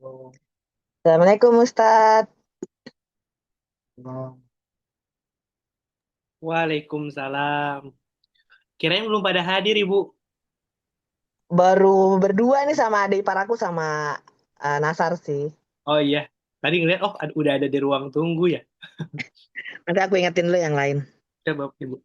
Assalamualaikum Ustadz. Waalaikumsalam. Kirain belum pada hadir, Ibu. Baru berdua nih sama adik iparaku sama Nasar sih. Oh iya, tadi ngeliat, oh udah ada di ruang tunggu ya. Nanti aku ingetin dulu yang lain. Coba, Ibu.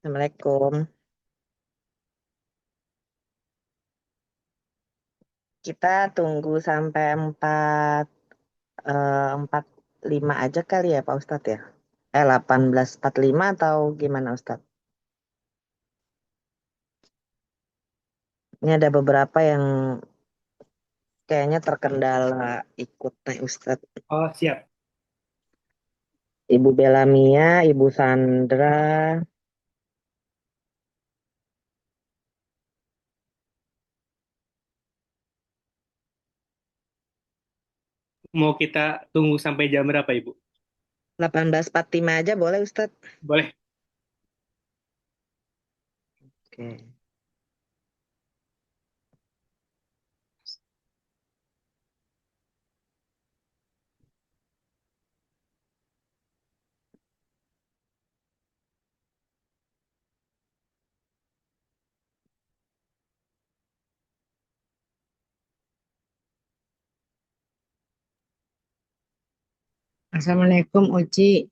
Assalamualaikum. Kita tunggu sampai 45 aja kali ya Pak Ustadz ya. 18.45 atau gimana Ustadz? Ini ada beberapa yang kayaknya terkendala ikut nih Ustadz. Oh, siap. Ibu Belamia, Ibu Sandra. Mau kita tunggu sampai jam berapa, Ibu? 18.45 aja boleh Ustadz? Boleh. Oke. Assalamualaikum Uci.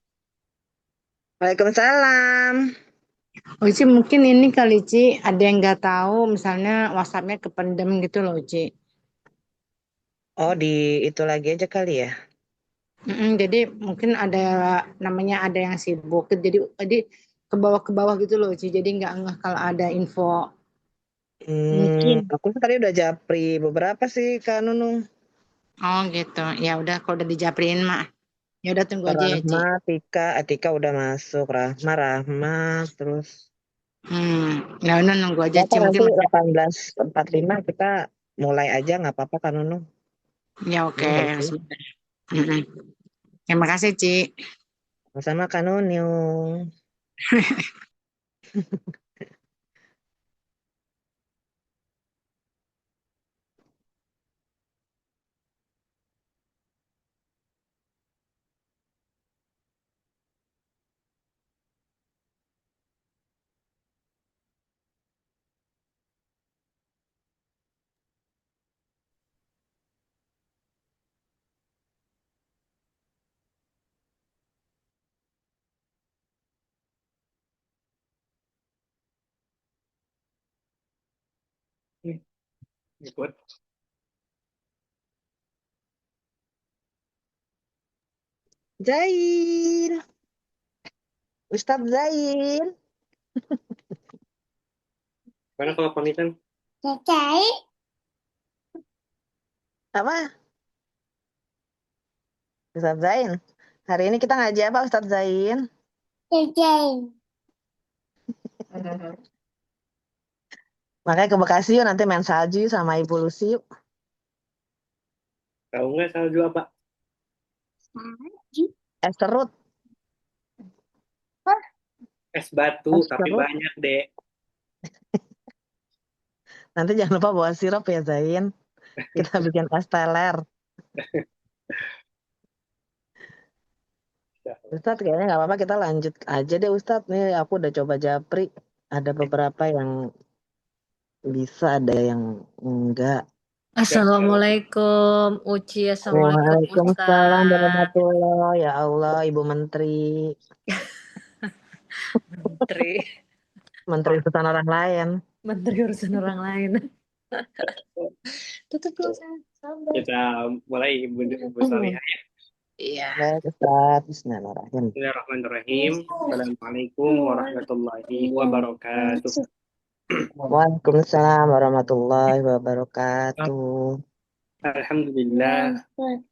Waalaikumsalam. Oh, Ci, mungkin ini kali, Ci, ada yang nggak tahu, misalnya WhatsApp-nya kependem gitu loh, Ci. Oh, di itu lagi aja kali ya. Jadi mungkin ada namanya ada yang sibuk, jadi ke bawah gitu loh, Ci. Jadi nggak ngeh kalau ada info. Mungkin. Aku tadi udah japri beberapa sih Kak Nunung. Oh gitu. Ya udah kalau udah dijaprin mah. Ya udah tunggu Ke aja ya, Ci. Rahma, Tika udah masuk. Rahma, terus Ya udah nunggu aja, berapa Ci. nanti Mungkin masih. 18.45 kita mulai aja nggak apa-apa Kak Nunung. Ya Iya oke. nggak sih? Mm-mm. Terima kasih, Ci. Sama Kak Nunung. Ikut. Zain, Ustadz Zain. Mana kalau pamitan? Apa? Ustadz Zain. Hari ini kita ngaji apa Ustadz Zain? Makanya ke Bekasi yuk nanti main salju yuk sama Ibu Lucy yuk. Tahu nggak salju apa? Es serut, Es batu, es tapi serut. banyak deh. Nanti jangan lupa bawa sirup ya Zain. Kita bikin es teler. Ustadz kayaknya nggak apa-apa kita lanjut aja deh Ustadz. Nih aku udah coba japri. Ada beberapa yang bisa, ada yang enggak. Assalamualaikum Uci, Assalamualaikum Waalaikumsalam Ustaz. warahmatullahi ya Allah, Ibu Menteri. Menteri, Menteri urusan orang lain. Menteri urusan orang lain. Tutup dulu saya, sabar. Kita mulai Ibu Salihah. Iya. Baik Ustadz, Bismillahirrahmanirrahim. Bismillahirrahmanirrahim. Assalamualaikum warahmatullahi wabarakatuh. Waalaikumsalam warahmatullahi wabarakatuh. Alhamdulillah.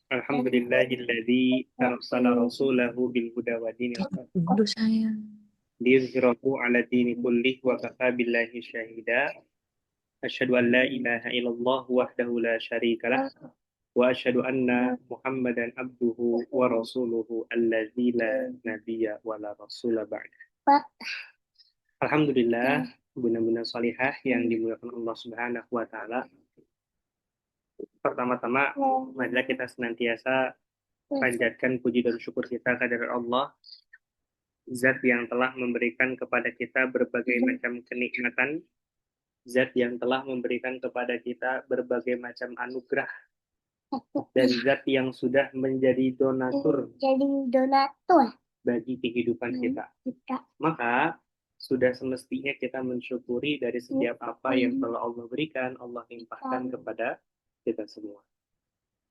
Alhamdulillahilladzi arsala rasulahu bil huda wa dinil haq Dulu saya. liyuzhirahu ala dini kullih wa kafa billahi syahida. Asyhadu an la ilaha illallah wahdahu la syarikalah wa asyhadu anna Muhammadan abduhu wa rasuluhu alladzi la nabiyya wa la rasula ba'da. Alhamdulillah, benar-benar salihah yang dimuliakan Allah Subhanahu wa taala. Pertama-tama, marilah kita senantiasa panjatkan puji dan syukur kita kepada Allah, Zat yang telah memberikan kepada kita berbagai macam kenikmatan, Zat yang telah memberikan kepada kita berbagai macam anugerah, dan Zat yang sudah menjadi donatur bagi kehidupan kita. Maka sudah semestinya kita mensyukuri dari setiap apa yang telah Allah berikan, Allah limpahkan kepada kita semua.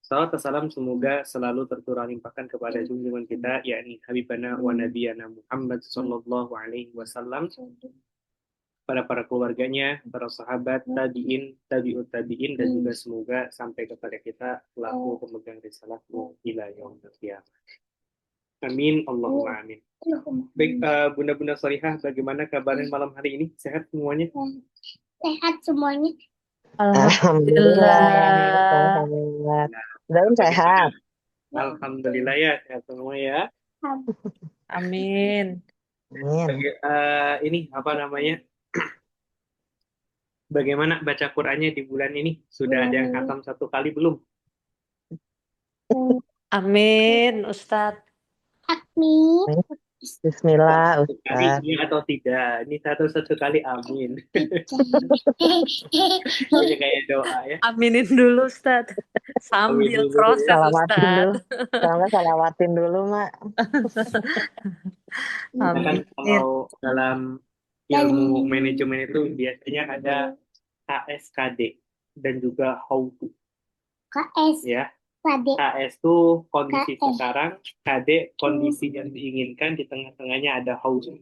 Salawat dan salam semoga selalu tercurah limpahkan kepada junjungan kita, yakni Habibana wa Nabiyana Muhammad Sallallahu Alaihi Wasallam, pada para keluarganya, para sahabat, tabiin, tabiut tabiin, dan juga semoga sampai kepada kita pelaku pemegang risalahmu ila yaumil qiyamah. Amin, Allahumma amin. Baik, bunda-bunda salihah, bagaimana kabarnya malam hari ini? Sehat semuanya? Sehat semuanya. Alhamdulillah. Alhamdulillah. Alhamdulillah. Zain sehat. Alhamdulillah ya, sehat semua ya. Amin. Amin. Ini apa namanya? Bagaimana baca Qur'annya di bulan ini? Sudah ada yang khatam satu kali belum? Amin, Ustadz. Amin. Bismillah Satu kali Ustaz. iya atau tidak? Ini satu kali amin. Ini kayak doa ya. Aminin dulu, Ustadz. Amin Sambil dulu ya. proses, Salawatin dulu. Ustadz. Kalau nggak salawatin dulu, Mak. Nah, kan Amin. kalau dalam ilmu manajemen itu biasanya ada KSKD dan juga how to KS ya. KD KS itu kondisi KS. sekarang, KD kondisi yang diinginkan, di tengah-tengahnya ada how to.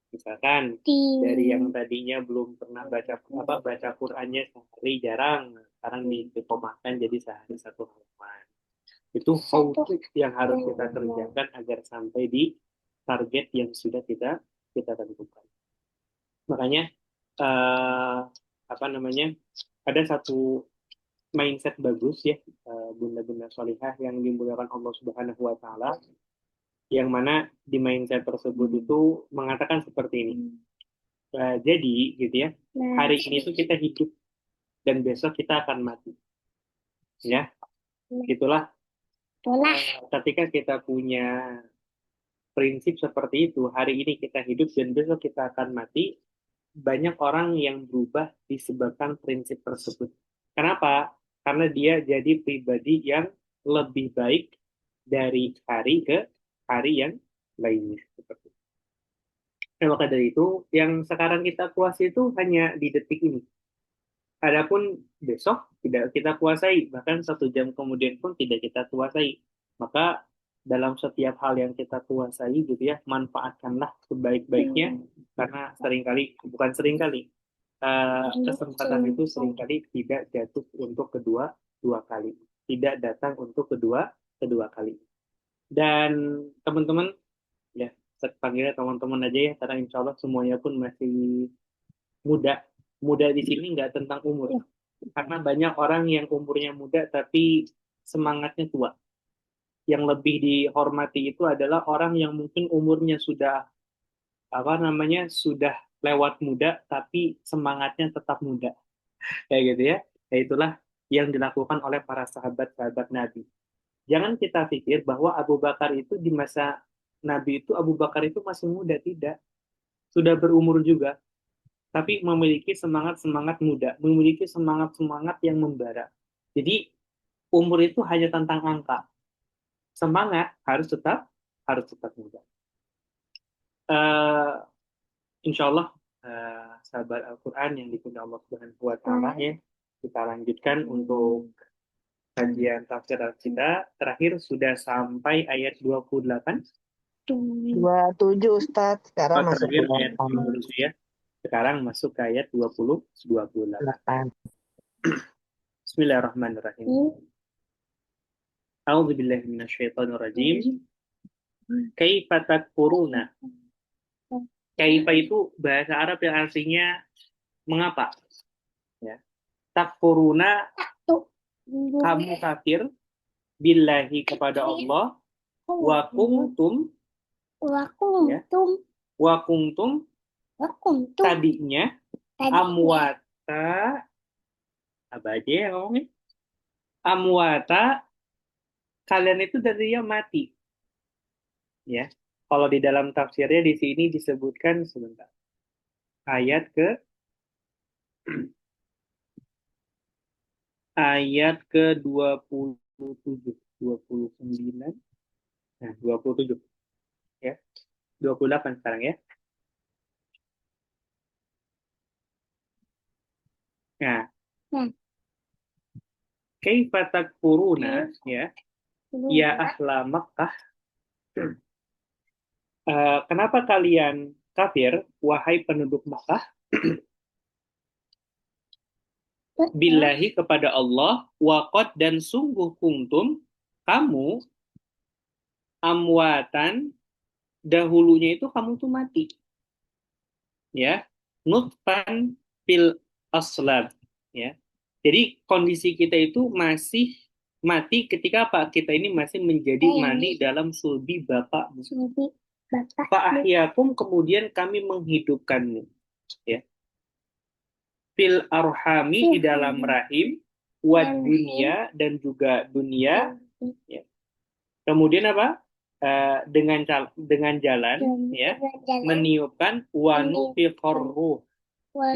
Misalkan dari yang tadinya belum pernah baca Qurannya sehari jarang, sekarang dikomahkan jadi sehari 1 halaman. Itu how to yang harus kita kerjakan agar sampai di target yang sudah kita tentukan. Makanya ada satu mindset bagus ya, bunda-bunda sholihah yang dimuliakan Allah Subhanahu wa taala, yang mana di mindset tersebut itu mengatakan seperti ini. Jadi gitu ya, hari ini tuh kita hidup dan besok kita akan mati. Ya. Itulah ketika kita punya prinsip seperti itu, hari ini kita hidup dan besok kita akan mati, banyak orang yang berubah disebabkan prinsip tersebut. Kenapa? Karena dia jadi pribadi yang lebih baik dari hari ke hari yang lainnya. Seperti itu. Maka dari itu, yang sekarang kita kuasai itu hanya di detik ini. Adapun besok tidak kita kuasai, bahkan 1 jam kemudian pun tidak kita kuasai. Maka dalam setiap hal yang kita kuasai gitu ya, manfaatkanlah sebaik-baiknya, karena kesempatan itu seringkali tidak jatuh untuk kedua kali, tidak datang untuk kedua kali. Dan teman-teman ya, saya panggilnya teman-teman aja ya, karena insya Allah semuanya pun masih muda. Muda di sini nggak tentang umur, karena banyak orang yang umurnya muda tapi semangatnya tua. Yang lebih dihormati itu adalah orang yang mungkin umurnya sudah sudah lewat muda tapi semangatnya tetap muda, kayak gitu ya. Nah, itulah yang dilakukan oleh para sahabat-sahabat Nabi. Jangan kita pikir bahwa Abu Bakar itu di masa Nabi itu Abu Bakar itu masih muda, tidak. Sudah berumur juga, tapi memiliki semangat-semangat muda, memiliki semangat-semangat yang membara. Jadi umur itu hanya tentang angka. Semangat harus tetap muda. Insya Allah sahabat Al-Quran yang dipunyai Allah Subhanahu wa taala ya, kita lanjutkan untuk kajian tafsir kita. Terakhir sudah sampai ayat 28. 27 Ustadz, sekarang masuk Terakhir ayat 27 ya. Sekarang masuk ke ayat 28. Bismillahirrahmanirrahim. A'udzubillahi minasyaitonirrajim. Kaifa takfuruna. Kaifa itu bahasa Arab yang artinya mengapa. Ya. Takfuruna, kamu kafir, billahi kepada Allah, wa kuntum, tadinya, amwata, apa aja ya ngomongnya? Amwata, kalian itu tadinya mati. Ya. Kalau di dalam tafsirnya di sini disebutkan sebentar. Ayat ke 27, 29. Nah, 27. Ya. 28 sekarang ya. Nah. Kaifa takfuruna ya. Ya ahla Makkah. Kenapa kalian kafir, wahai penduduk Makkah? Billahi kepada Allah, waqad dan sungguh kuntum, kamu, amwatan, dahulunya itu kamu tuh mati. Ya, nutfan fil aslab. Ya, jadi kondisi kita itu masih mati ketika apa? Kita ini masih menjadi mani dalam sulbi bapak. Fa'ahyakum, kemudian kami menghidupkanmu. Ya. Fil arhami, di dalam rahim, wad dunia, dan juga dunia. Ya. Kemudian apa? Dengan jalan, ya, meniupkan wanu fiqor ruh,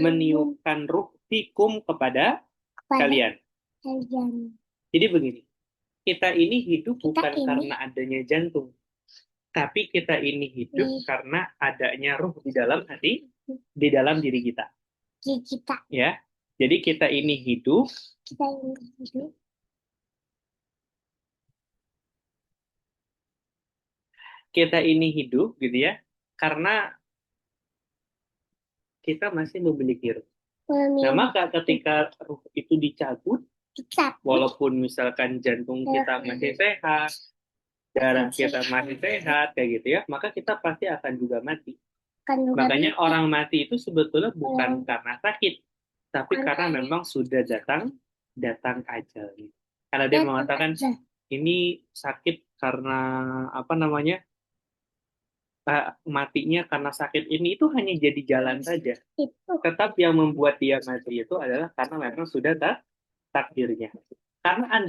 meniupkan ruh fikum kepada kalian. Jadi begini, kita ini hidup bukan karena adanya jantung, tapi kita ini hidup karena adanya ruh di dalam hati di dalam diri kita, kita ya. Jadi kita ini hidup, kita ini hidup gitu ya, karena kita masih memiliki ruh. Nah, memiliki maka ketika ruh itu dicabut, kita walaupun misalkan jantung kita masih sehat, darah kita masih sehat, kayak gitu ya, maka kita pasti akan juga mati. kan juga Makanya bisa. orang mati itu sebetulnya bukan karena sakit, tapi karena memang sudah datang ajal. Karena dia mengatakan ini sakit karena apa namanya, matinya karena sakit ini itu hanya jadi jalan saja. Itu Tetap yang membuat dia mati itu adalah karena memang sudah takdirnya. Karena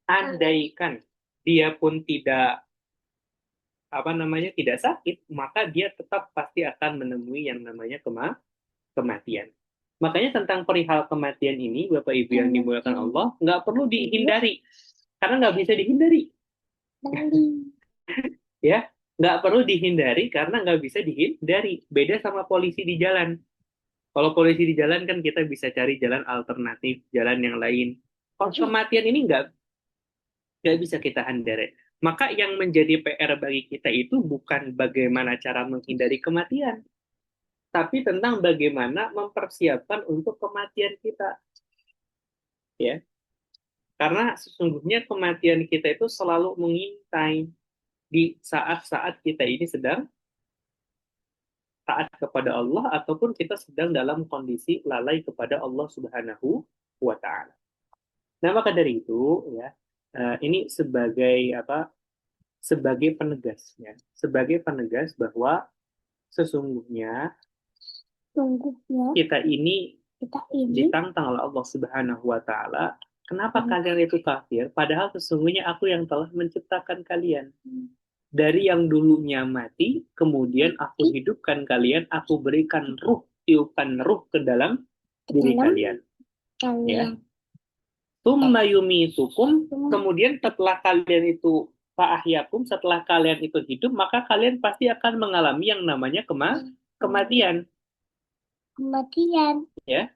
andaikan dia pun tidak apa namanya tidak sakit, maka dia tetap pasti akan menemui yang namanya kematian. Makanya tentang perihal kematian ini, Bapak Ibu yang dimuliakan Allah, nggak perlu dihindari, karena nggak bisa dihindari, dari ya. Nggak perlu dihindari karena nggak bisa dihindari. Beda sama polisi di jalan. Kalau polisi di jalan kan kita bisa cari jalan alternatif, jalan yang lain. Kalau kematian ini nggak bisa kita hindari. Maka yang menjadi PR bagi kita itu bukan bagaimana cara menghindari kematian, tapi tentang bagaimana mempersiapkan untuk kematian kita. Ya, karena sesungguhnya kematian kita itu selalu mengintai di saat-saat kita ini sedang taat kepada Allah ataupun kita sedang dalam kondisi lalai kepada Allah Subhanahu wa taala. Nah, maka dari itu ya, ini sebagai apa? Sebagai penegas ya, sebagai penegas bahwa sesungguhnya kita ini ditantang oleh Allah Subhanahu wa taala. Kenapa kalian itu kafir? Padahal sesungguhnya aku yang telah menciptakan kalian. Dari yang dulunya mati, kemudian aku hidupkan kalian, aku berikan ruh, tiupkan ruh ke dalam diri kalian. Ya. Tsumma yumitukum, kemudian setelah kalian itu fa'ahyakum, setelah kalian itu hidup, maka kalian pasti akan mengalami yang namanya kematian. Ya.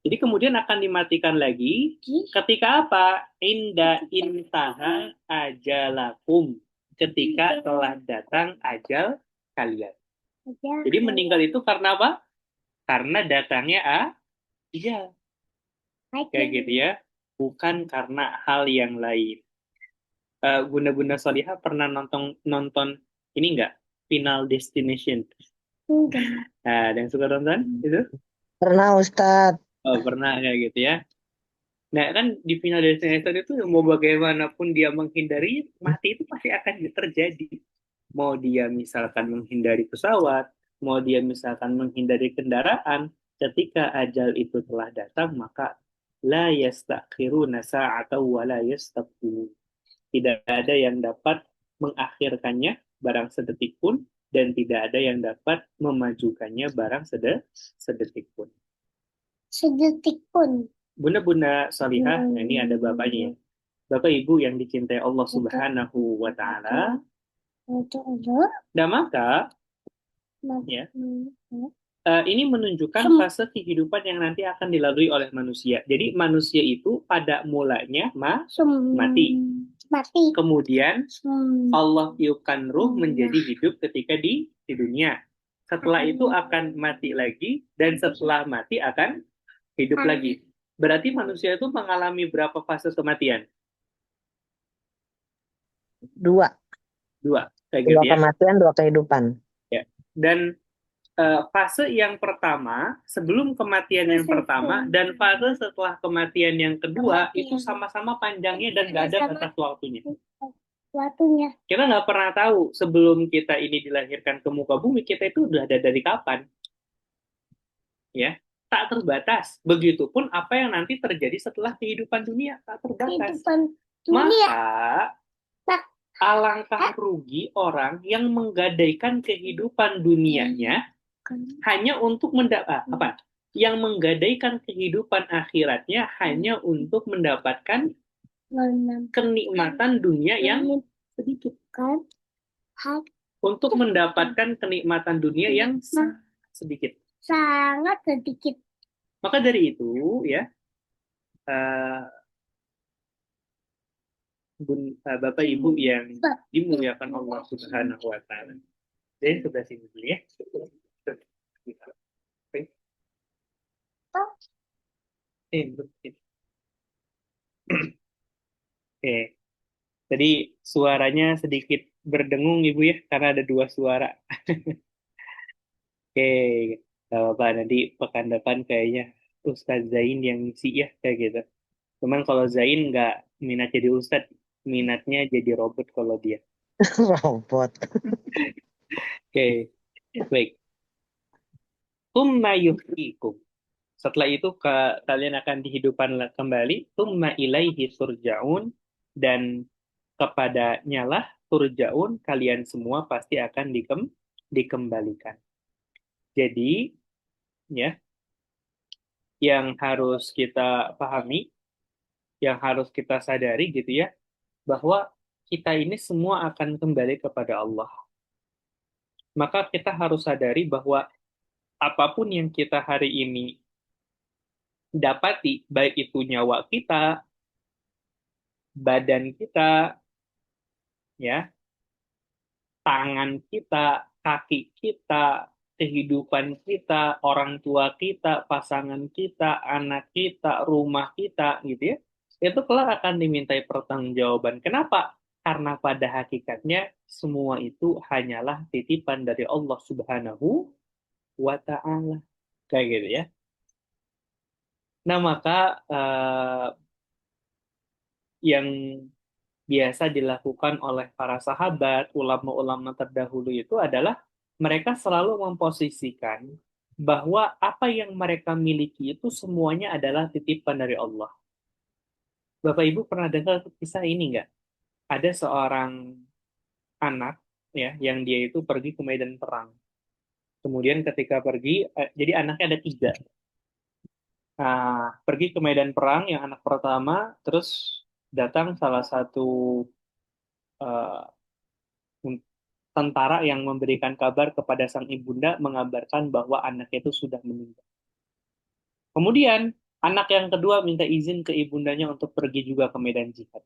Jadi kemudian akan dimatikan lagi ketika apa? Inda intaha ajalakum. Ketika telah datang ajal kalian. Jadi meninggal itu karena apa? Karena datangnya ajal. Kayak gitu ya. Bukan karena hal yang lain. Bunda-bunda Solihah pernah nonton ini enggak? Final Destination. Nah, ada yang suka nonton itu? Pernah Ustadz. Oh, pernah kayak gitu ya. Nah, kan di Final Destination itu mau bagaimanapun dia menghindari, mati itu pasti akan terjadi. Mau dia misalkan menghindari pesawat, mau dia misalkan menghindari kendaraan, ketika ajal itu telah datang, maka la yastakhiruna sa'atan wa la yastaqdimun. Tidak ada yang dapat mengakhirkannya barang sedetik pun, dan tidak ada yang dapat memajukannya barang sedetik pun. sedetik pun. Bunda-bunda Salihah, nah ini ada bapaknya ya. Bapak Ibu yang dicintai Allah Subhanahu wa taala. Dan maka ya, ini menunjukkan fase kehidupan yang nanti akan dilalui oleh manusia. Jadi manusia itu pada mulanya mati. Kemudian Allah tiupkan ruh menjadi hidup ketika di dunia. Setelah itu akan mati lagi, dan setelah mati akan hidup lagi. Berarti manusia itu mengalami berapa fase kematian? Dua Kayak gitu ya. kematian, dua kehidupan. Ya. Dan fase yang pertama, sebelum kematian yang pertama, dan fase setelah kematian yang kedua, itu sama-sama panjangnya dan nggak ada batas waktunya. Kita nggak pernah tahu sebelum kita ini dilahirkan ke muka bumi, kita itu udah ada dari kapan. Ya, tak terbatas. Begitupun apa yang nanti terjadi setelah kehidupan dunia, tak terbatas. Maka alangkah rugi orang yang menggadaikan kehidupan dunianya hanya untuk yang menggadaikan kehidupan akhiratnya hanya untuk mendapatkan kenikmatan dunia yang sedikit. Untuk mendapatkan kenikmatan dunia yang sedikit. Sangat sedikit. Maka dari itu ya, eh, Bapak Ibu yang dimuliakan Allah Subhanahu wa taala. Jadi sebelah sini dulu ya. Oke. Oke. Tadi suaranya sedikit berdengung Ibu ya, karena ada dua suara. Oke, gak apa-apa. Nanti pekan depan kayaknya Ustadz Zain yang ngisi ya, kayak gitu. Cuman kalau Zain nggak minat jadi Ustadz, minatnya jadi robot kalau dia. Robot. Oke, baik. Tsumma yuhyikum. Setelah itu kalian akan dihidupkan kembali. Tsumma ilaihi turja'un. Dan kepadanya lah turja'un, kalian semua pasti akan dikembalikan. Jadi, ya, yang harus kita pahami, yang harus kita sadari gitu ya, bahwa kita ini semua akan kembali kepada Allah. Maka kita harus sadari bahwa apapun yang kita hari ini dapati, baik itu nyawa kita, badan kita, ya, tangan kita, kaki kita, kehidupan kita, orang tua kita, pasangan kita, anak kita, rumah kita, gitu ya. Itu kelak akan dimintai pertanggungjawaban. Kenapa? Karena pada hakikatnya semua itu hanyalah titipan dari Allah Subhanahu wa Ta'ala. Kayak gitu ya. Nah, maka yang biasa dilakukan oleh para sahabat, ulama-ulama terdahulu itu adalah mereka selalu memposisikan bahwa apa yang mereka miliki itu semuanya adalah titipan dari Allah. Bapak Ibu pernah dengar kisah ini nggak? Ada seorang anak ya yang dia itu pergi ke medan perang. Kemudian ketika pergi, jadi anaknya ada tiga. Nah, pergi ke medan perang yang anak pertama, terus datang salah satu eh, tentara yang memberikan kabar kepada sang ibunda mengabarkan bahwa anaknya itu sudah meninggal. Kemudian anak yang kedua minta izin ke ibundanya untuk pergi juga ke medan jihad.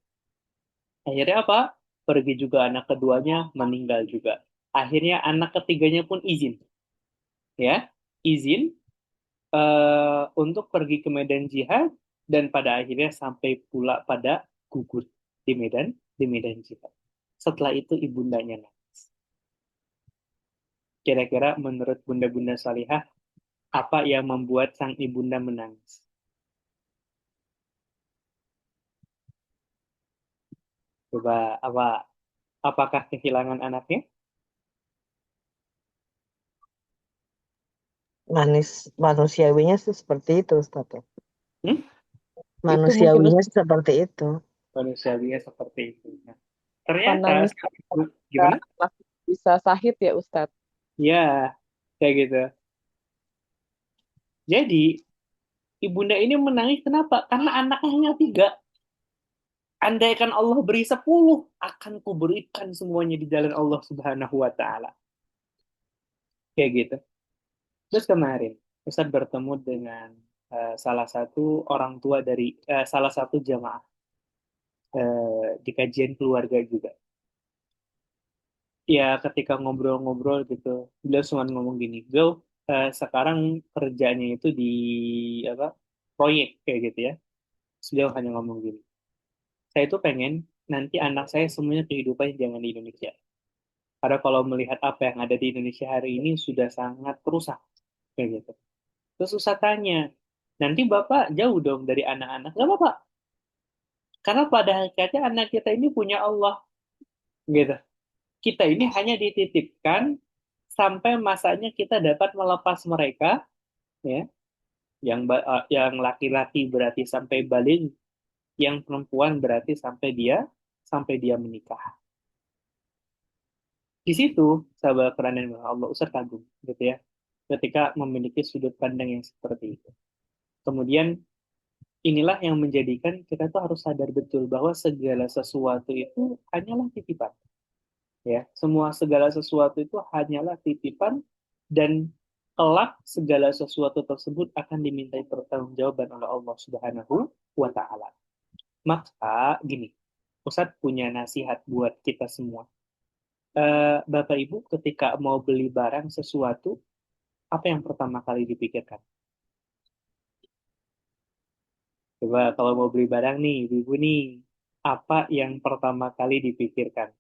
Akhirnya apa? Pergi juga anak keduanya, meninggal juga. Akhirnya anak ketiganya pun izin, ya, izin untuk pergi ke medan jihad dan pada akhirnya sampai pula pada gugur di medan jihad. Setelah itu ibundanya nangis. Kira-kira menurut bunda-bunda salihah, apa yang membuat sang ibunda menangis? Coba apakah kehilangan anaknya? Manusiawinya sih seperti itu, Ustaz. Hmm? Itu mungkin Manusiawinya sih seperti itu. Manusiawinya seperti itu. Nah, Ustaz ternyata nangis gimana? masih bisa sahid ya Ustadz. Ya, kayak gitu. Jadi ibunda ini menangis kenapa? Karena anaknya hanya 3. Andaikan Allah beri 10, akan kuberikan semuanya di jalan Allah Subhanahu wa Ta'ala. Kayak gitu. Terus kemarin, Ustadz bertemu dengan salah satu orang tua dari salah satu jamaah di kajian keluarga juga. Ya, ketika ngobrol-ngobrol gitu, beliau cuma ngomong gini, beliau sekarang kerjanya itu di apa proyek kayak gitu ya. Terus beliau hanya ngomong gini, saya itu pengen nanti anak saya semuanya kehidupannya jangan di Indonesia. Karena kalau melihat apa yang ada di Indonesia hari ini sudah sangat rusak kayak gitu. Terus Ustaz tanya, nanti Bapak jauh dong dari anak-anak. Gak apa-apa. Karena pada hakikatnya anak kita ini punya Allah. Gitu. Kita ini hanya dititipkan sampai masanya kita dapat melepas mereka. Ya. Yang laki-laki berarti sampai balik. Yang perempuan berarti sampai dia menikah. Di situ, sahabat Quran dan Allah Ustaz kagum. Gitu ya. Ketika memiliki sudut pandang yang seperti itu. Kemudian inilah yang menjadikan kita tuh harus sadar betul bahwa segala sesuatu itu hanyalah titipan. Ya, segala sesuatu itu hanyalah titipan dan kelak segala sesuatu tersebut akan dimintai pertanggungjawaban oleh Allah Subhanahu wa Ta'ala. Maka gini, Ustadz punya nasihat buat kita semua. Bapak Ibu ketika mau beli barang sesuatu, apa yang pertama kali dipikirkan? Coba kalau mau beli barang nih, Ibu nih, apa yang pertama kali dipikirkan?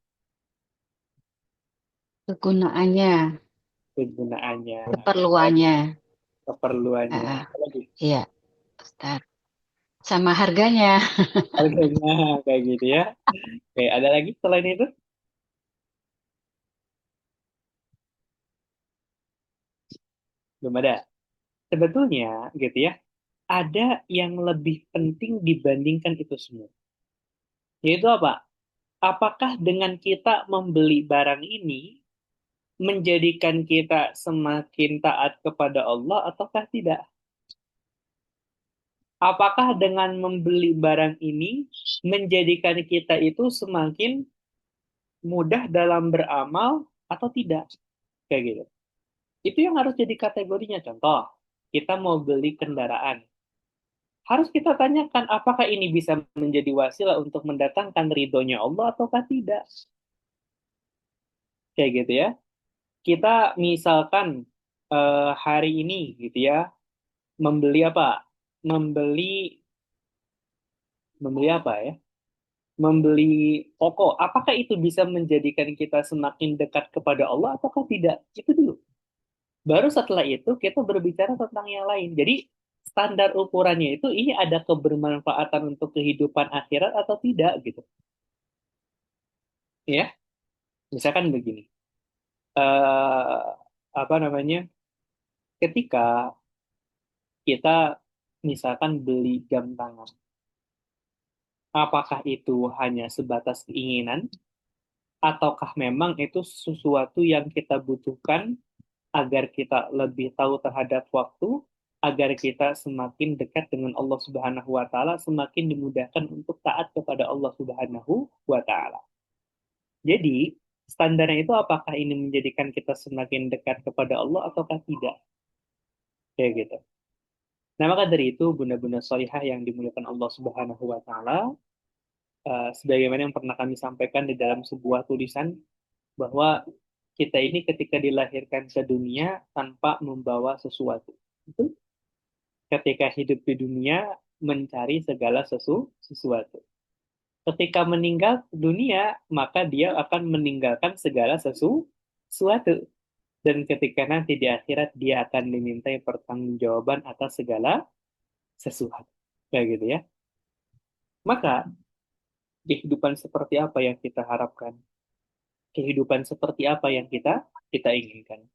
Kegunaannya, Kegunaannya, keperluannya. keperluannya, Ah, apa lagi? iya, Ustaz. Sama harganya. Harganya, kayak gitu ya. Oke, ada lagi selain itu? Belum ada. Sebetulnya, gitu ya, ada yang lebih penting dibandingkan itu semua. Yaitu apa? Apakah dengan kita membeli barang ini menjadikan kita semakin taat kepada Allah ataukah tidak? Apakah dengan membeli barang ini menjadikan kita itu semakin mudah dalam beramal atau tidak? Kayak gitu. Itu yang harus jadi kategorinya. Contoh, kita mau beli kendaraan. Harus kita tanyakan apakah ini bisa menjadi wasilah untuk mendatangkan ridhonya Allah ataukah tidak. Kayak gitu ya. Kita misalkan hari ini gitu ya, membeli apa? Membeli membeli apa ya? Membeli pokok. Apakah itu bisa menjadikan kita semakin dekat kepada Allah ataukah tidak? Itu dulu. Baru setelah itu kita berbicara tentang yang lain. Jadi standar ukurannya itu ini ada kebermanfaatan untuk kehidupan akhirat atau tidak gitu. Ya, misalkan begini. eh Apa namanya? Ketika kita misalkan beli jam tangan, apakah itu hanya sebatas keinginan ataukah memang itu sesuatu yang kita butuhkan agar kita lebih tahu terhadap waktu, agar kita semakin dekat dengan Allah Subhanahu wa taala, semakin dimudahkan untuk taat kepada Allah Subhanahu wa taala. Jadi, standarnya itu apakah ini menjadikan kita semakin dekat kepada Allah ataukah tidak? Kayak gitu. Nah, maka dari itu bunda-bunda sholihah yang dimuliakan Allah Subhanahu wa taala, sebagaimana yang pernah kami sampaikan di dalam sebuah tulisan bahwa kita ini ketika dilahirkan ke dunia tanpa membawa sesuatu. Itu ketika hidup di dunia mencari segala sesuatu. Ketika meninggal dunia, maka dia akan meninggalkan segala sesuatu. Dan ketika nanti di akhirat, dia akan dimintai pertanggungjawaban atas segala sesuatu. Kayak gitu ya. Maka, kehidupan seperti apa yang kita harapkan? Kehidupan seperti apa yang kita inginkan?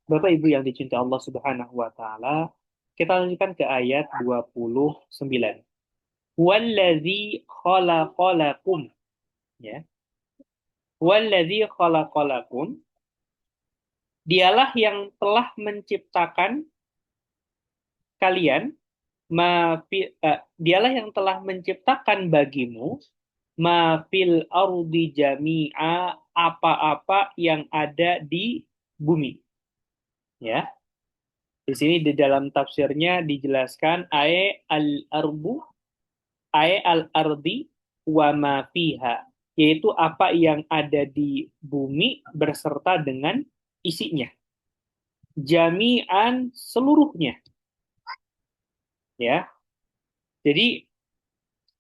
Bapak Ibu yang dicintai Allah Subhanahu wa taala, kita lanjutkan ke ayat 29. Wallazi khalaqalakum, ya. Wallazi khalaqalakum, dialah yang telah menciptakan kalian, dialah yang telah menciptakan bagimu ma fil ardi jami'a, apa-apa yang ada di bumi. Ya. Di sini di dalam tafsirnya dijelaskan al-ardi wa ma fiha, yaitu apa yang ada di bumi berserta dengan isinya. Jami'an, seluruhnya. Ya. Jadi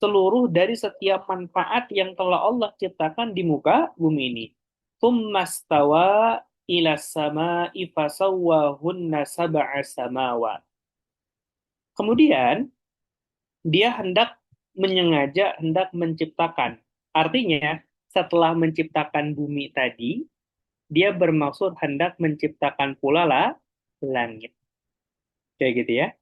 seluruh dari setiap manfaat yang telah Allah ciptakan di muka bumi ini. Tsummastawa ila sama'i fasawwahunna sab'a samawat. Kemudian dia hendak menciptakan. Artinya, setelah menciptakan bumi tadi, dia bermaksud hendak menciptakan pula langit. Kayak gitu ya.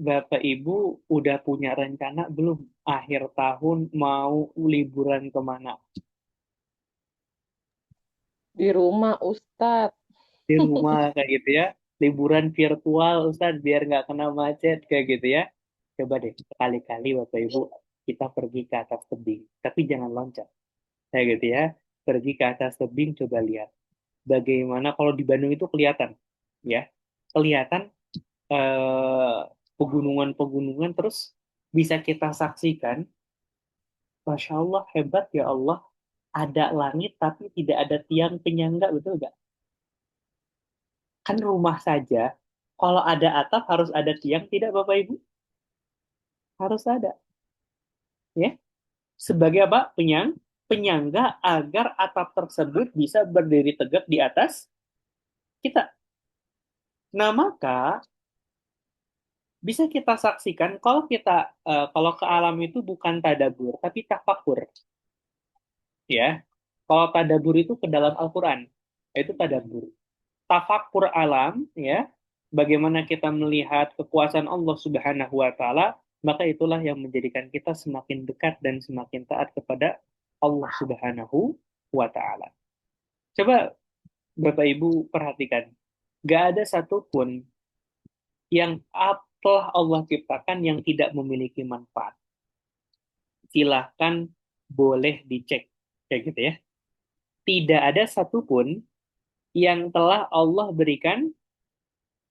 Bapak Ibu udah punya rencana belum? Akhir tahun mau liburan kemana? Di rumah, Ustadz. Di rumah kayak gitu ya. Liburan virtual, Ustaz, biar nggak kena macet kayak gitu ya. Coba deh, sekali-kali Bapak Ibu kita pergi ke atas tebing, tapi jangan loncat. Kayak gitu ya. pergi ke atas tebing, coba lihat bagaimana kalau di Bandung itu kelihatan, ya, kelihatan eh, pegunungan-pegunungan, terus bisa kita saksikan, Masya Allah, hebat ya Allah, ada langit tapi tidak ada tiang penyangga, betul nggak? Kan rumah saja, kalau ada atap harus ada tiang, tidak Bapak Ibu? Harus ada, ya. Sebagai apa? Penyangga agar atap tersebut bisa berdiri tegak di atas kita. Nah, maka bisa kita saksikan kalau ke alam itu bukan tadabur, tapi tafakur, ya. Kalau tadabur itu ke dalam Al-Quran, itu tadabur. Tafakur alam, ya, bagaimana kita melihat kekuasaan Allah Subhanahu wa Ta'ala, maka itulah yang menjadikan kita semakin dekat dan semakin taat kepada Allah Subhanahu wa Ta'ala. Coba Bapak Ibu perhatikan, gak ada satupun yang telah Allah ciptakan yang tidak memiliki manfaat. Silahkan, boleh dicek, kayak gitu ya. Tidak ada satupun yang telah Allah berikan,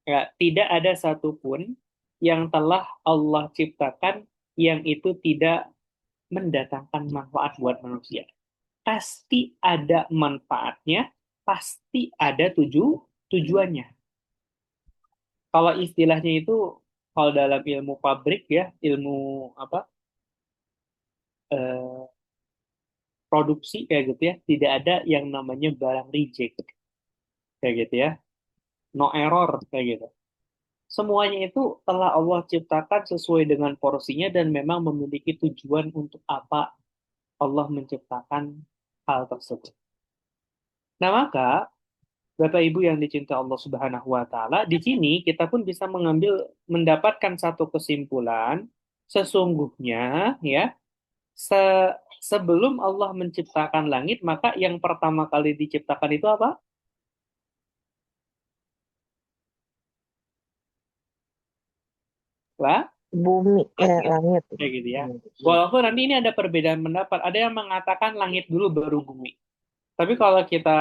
ya, tidak ada satupun yang telah Allah ciptakan yang itu tidak mendatangkan manfaat buat manusia. Pasti ada manfaatnya, pasti ada tujuannya. Kalau istilahnya itu, kalau dalam ilmu pabrik ya, ilmu apa, eh, produksi kayak gitu ya, tidak ada yang namanya barang reject kayak gitu ya, no error kayak gitu. Semuanya itu telah Allah ciptakan sesuai dengan porsinya dan memang memiliki tujuan untuk apa Allah menciptakan hal tersebut. Nah, maka Bapak Ibu yang dicintai Allah Subhanahu wa Ta'ala, di sini kita pun bisa mendapatkan satu kesimpulan, sesungguhnya ya, sebelum Allah menciptakan langit, maka yang pertama kali diciptakan itu apa? Lah, Bumi, langit. kayak gitu ya. Walaupun nanti ini ada perbedaan pendapat, ada yang mengatakan langit dulu baru bumi. Tapi kalau kita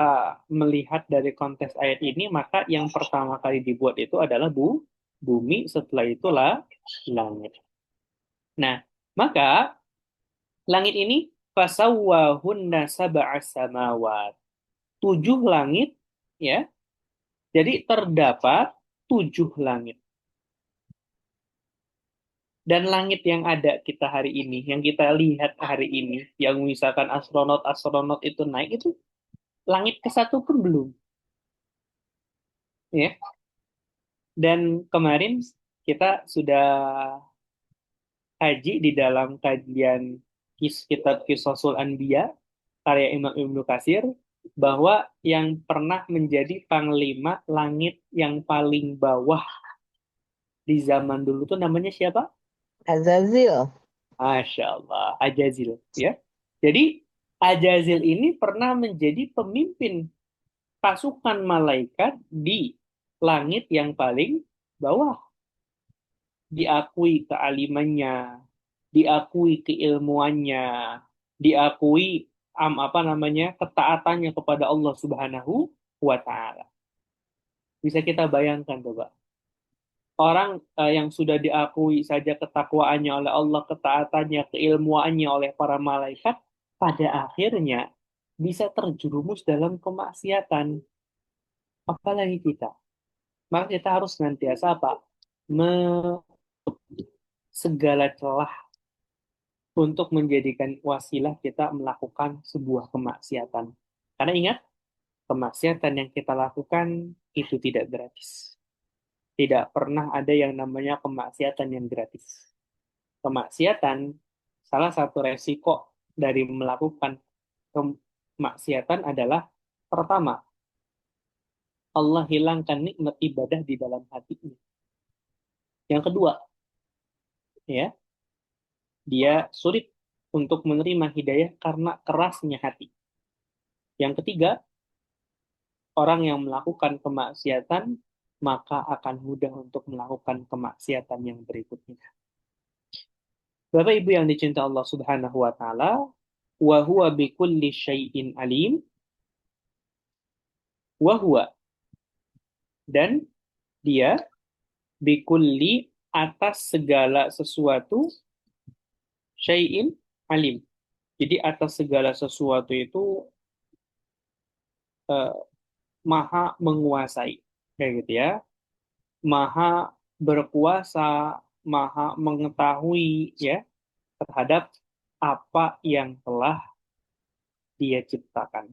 melihat dari konteks ayat ini, maka yang pertama kali dibuat itu adalah bumi, setelah itulah langit. Nah, maka langit ini fasawwahunna sab'a samawat. 7 langit, ya. Jadi terdapat 7 langit. Dan langit yang ada kita hari ini, yang kita lihat hari ini, yang misalkan astronot-astronot itu naik, itu langit ke-1 pun belum. Ya. Dan kemarin kita sudah haji di dalam kajian kitab Qisasul Anbiya, karya Imam Ibnu Katsir, bahwa yang pernah menjadi panglima langit yang paling bawah di zaman dulu tuh namanya siapa? Azazil. Masya Allah, Ajazil. Ya. Jadi Ajazil ini pernah menjadi pemimpin pasukan malaikat di langit yang paling bawah. Diakui kealimannya, diakui keilmuannya, diakui ketaatannya kepada Allah Subhanahu wa Ta'ala. Bisa kita bayangkan coba. Orang yang sudah diakui saja ketakwaannya oleh Allah, ketaatannya, keilmuannya oleh para malaikat, pada akhirnya bisa terjerumus dalam kemaksiatan. Apalagi kita. Maka kita harus senantiasa apa? Segala celah untuk menjadikan wasilah kita melakukan sebuah kemaksiatan. Karena ingat, kemaksiatan yang kita lakukan itu tidak gratis. Tidak pernah ada yang namanya kemaksiatan yang gratis. Kemaksiatan, salah satu resiko dari melakukan kemaksiatan adalah, pertama, Allah hilangkan nikmat ibadah di dalam hatinya. Yang kedua, ya, dia sulit untuk menerima hidayah karena kerasnya hati. Yang ketiga, orang yang melakukan kemaksiatan maka akan mudah untuk melakukan kemaksiatan yang berikutnya. Bapak Ibu yang dicintai Allah Subhanahu wa Ta'ala, wa huwa bikulli syai'in alim, wa huwa, dan dia bikulli, atas segala sesuatu, syai'in alim. Jadi atas segala sesuatu itu eh, maha menguasai, kayak gitu ya. Maha berkuasa, maha mengetahui ya terhadap apa yang telah dia ciptakan.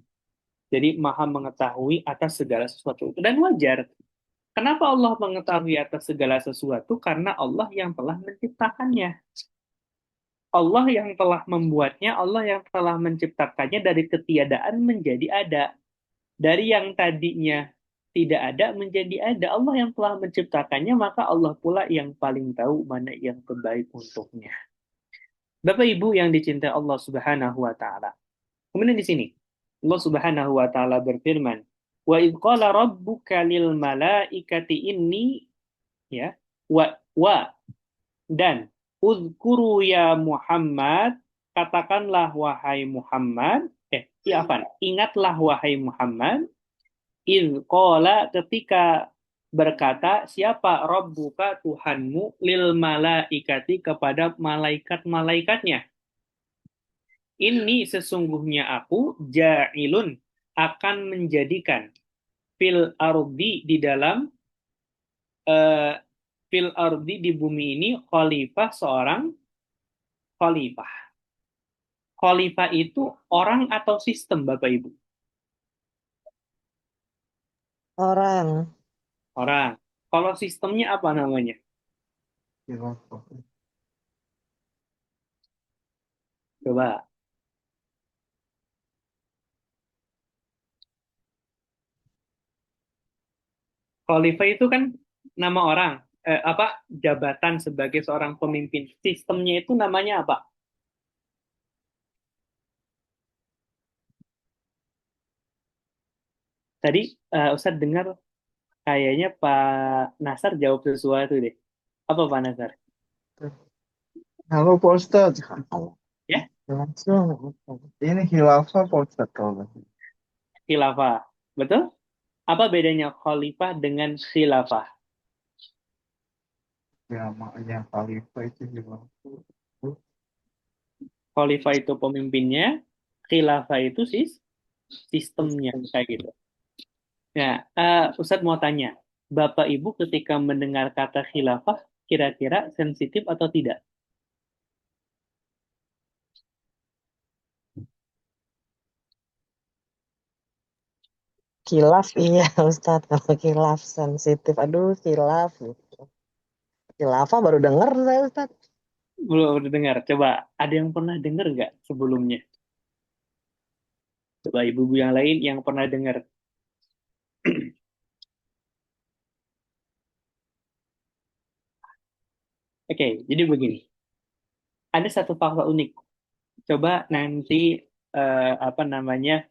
Jadi maha mengetahui atas segala sesuatu. Dan wajar. Kenapa Allah mengetahui atas segala sesuatu? Karena Allah yang telah menciptakannya. Allah yang telah membuatnya, Allah yang telah menciptakannya dari ketiadaan menjadi ada. Dari yang tadinya tidak ada menjadi ada. Allah yang telah menciptakannya, maka Allah pula yang paling tahu mana yang terbaik untuknya. Bapak Ibu yang dicintai Allah Subhanahu wa taala. Kemudian di sini Allah Subhanahu wa taala berfirman, "Wa idz qala rabbuka lil malaikati inni," ya, wa dan uzkuru ya Muhammad, katakanlah wahai Muhammad, ingatlah wahai Muhammad, idz qala, ketika berkata siapa rabbuka Tuhanmu lil malaikati kepada malaikat-malaikatnya. Ini sesungguhnya aku ja'ilun akan menjadikan fil ardi di dalam fil ardi di bumi ini khalifah, seorang khalifah. Khalifah itu orang atau sistem, Bapak Ibu? Orang. Orang. Kalau sistemnya apa namanya? Coba. Khalifah itu kan nama orang, jabatan sebagai seorang pemimpin. Sistemnya itu namanya apa? Tadi Ustadz dengar kayaknya Pak Nasar jawab sesuatu deh. Apa Pak Nasar? Halo Pak Ustadz. Ya? Langsung. Ini khilafah Pak Ustadz kalau Khilafah. Betul? Apa bedanya khalifah dengan khilafah? ya maknya khalifah itu khilafah. Khalifah itu pemimpinnya, khilafah itu sistemnya, kayak gitu. Nah, Ustadz mau tanya, Bapak Ibu ketika mendengar kata khilafah, kira-kira sensitif atau tidak? Khilaf iya Ustadz, kalau khilaf sensitif. Aduh, khilaf gitu. Khilafah baru denger saya Ustadz. Belum dengar. Coba, ada yang pernah dengar nggak sebelumnya? Coba ibu-ibu yang lain yang pernah dengar. Oke, jadi begini. Ada satu fakta unik. Coba nanti apa namanya,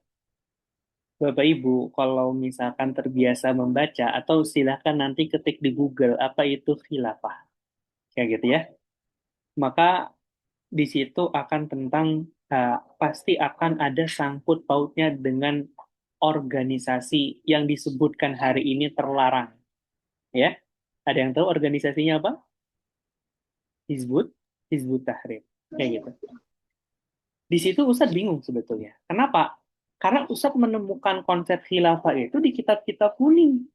Bapak Ibu, kalau misalkan terbiasa membaca, atau silakan nanti ketik di Google apa itu khilafah, kayak gitu ya. Maka di situ akan tentang pasti akan ada sangkut pautnya dengan organisasi yang disebutkan hari ini terlarang, ya. Ada yang tahu organisasinya apa? Hizbut Tahrir, kayak gitu. Di situ Ustadz bingung sebetulnya. Kenapa? Karena Ustadz menemukan konsep khilafah itu di kitab-kitab kuning.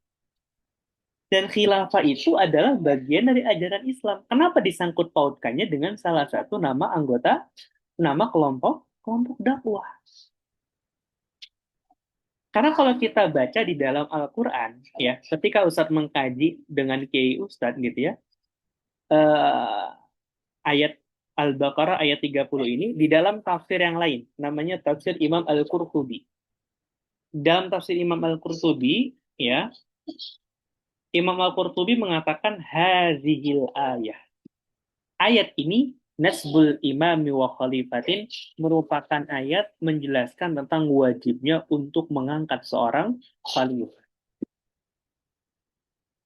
Dan khilafah itu adalah bagian dari ajaran Islam. Kenapa disangkut pautkannya dengan salah satu nama kelompok dakwah? Karena kalau kita baca di dalam Al-Quran, ya, ketika Ustadz mengkaji dengan Kiai Ustadz gitu ya, ayat Al-Baqarah ayat 30 ini di dalam tafsir yang lain, namanya tafsir Imam Al-Qurtubi. Dalam tafsir Imam Al-Qurtubi, ya, Imam Al-Qurtubi mengatakan hazihil ayah. Ayat ini nasbul imami wa khalifatin merupakan ayat menjelaskan tentang wajibnya untuk mengangkat seorang khalifah.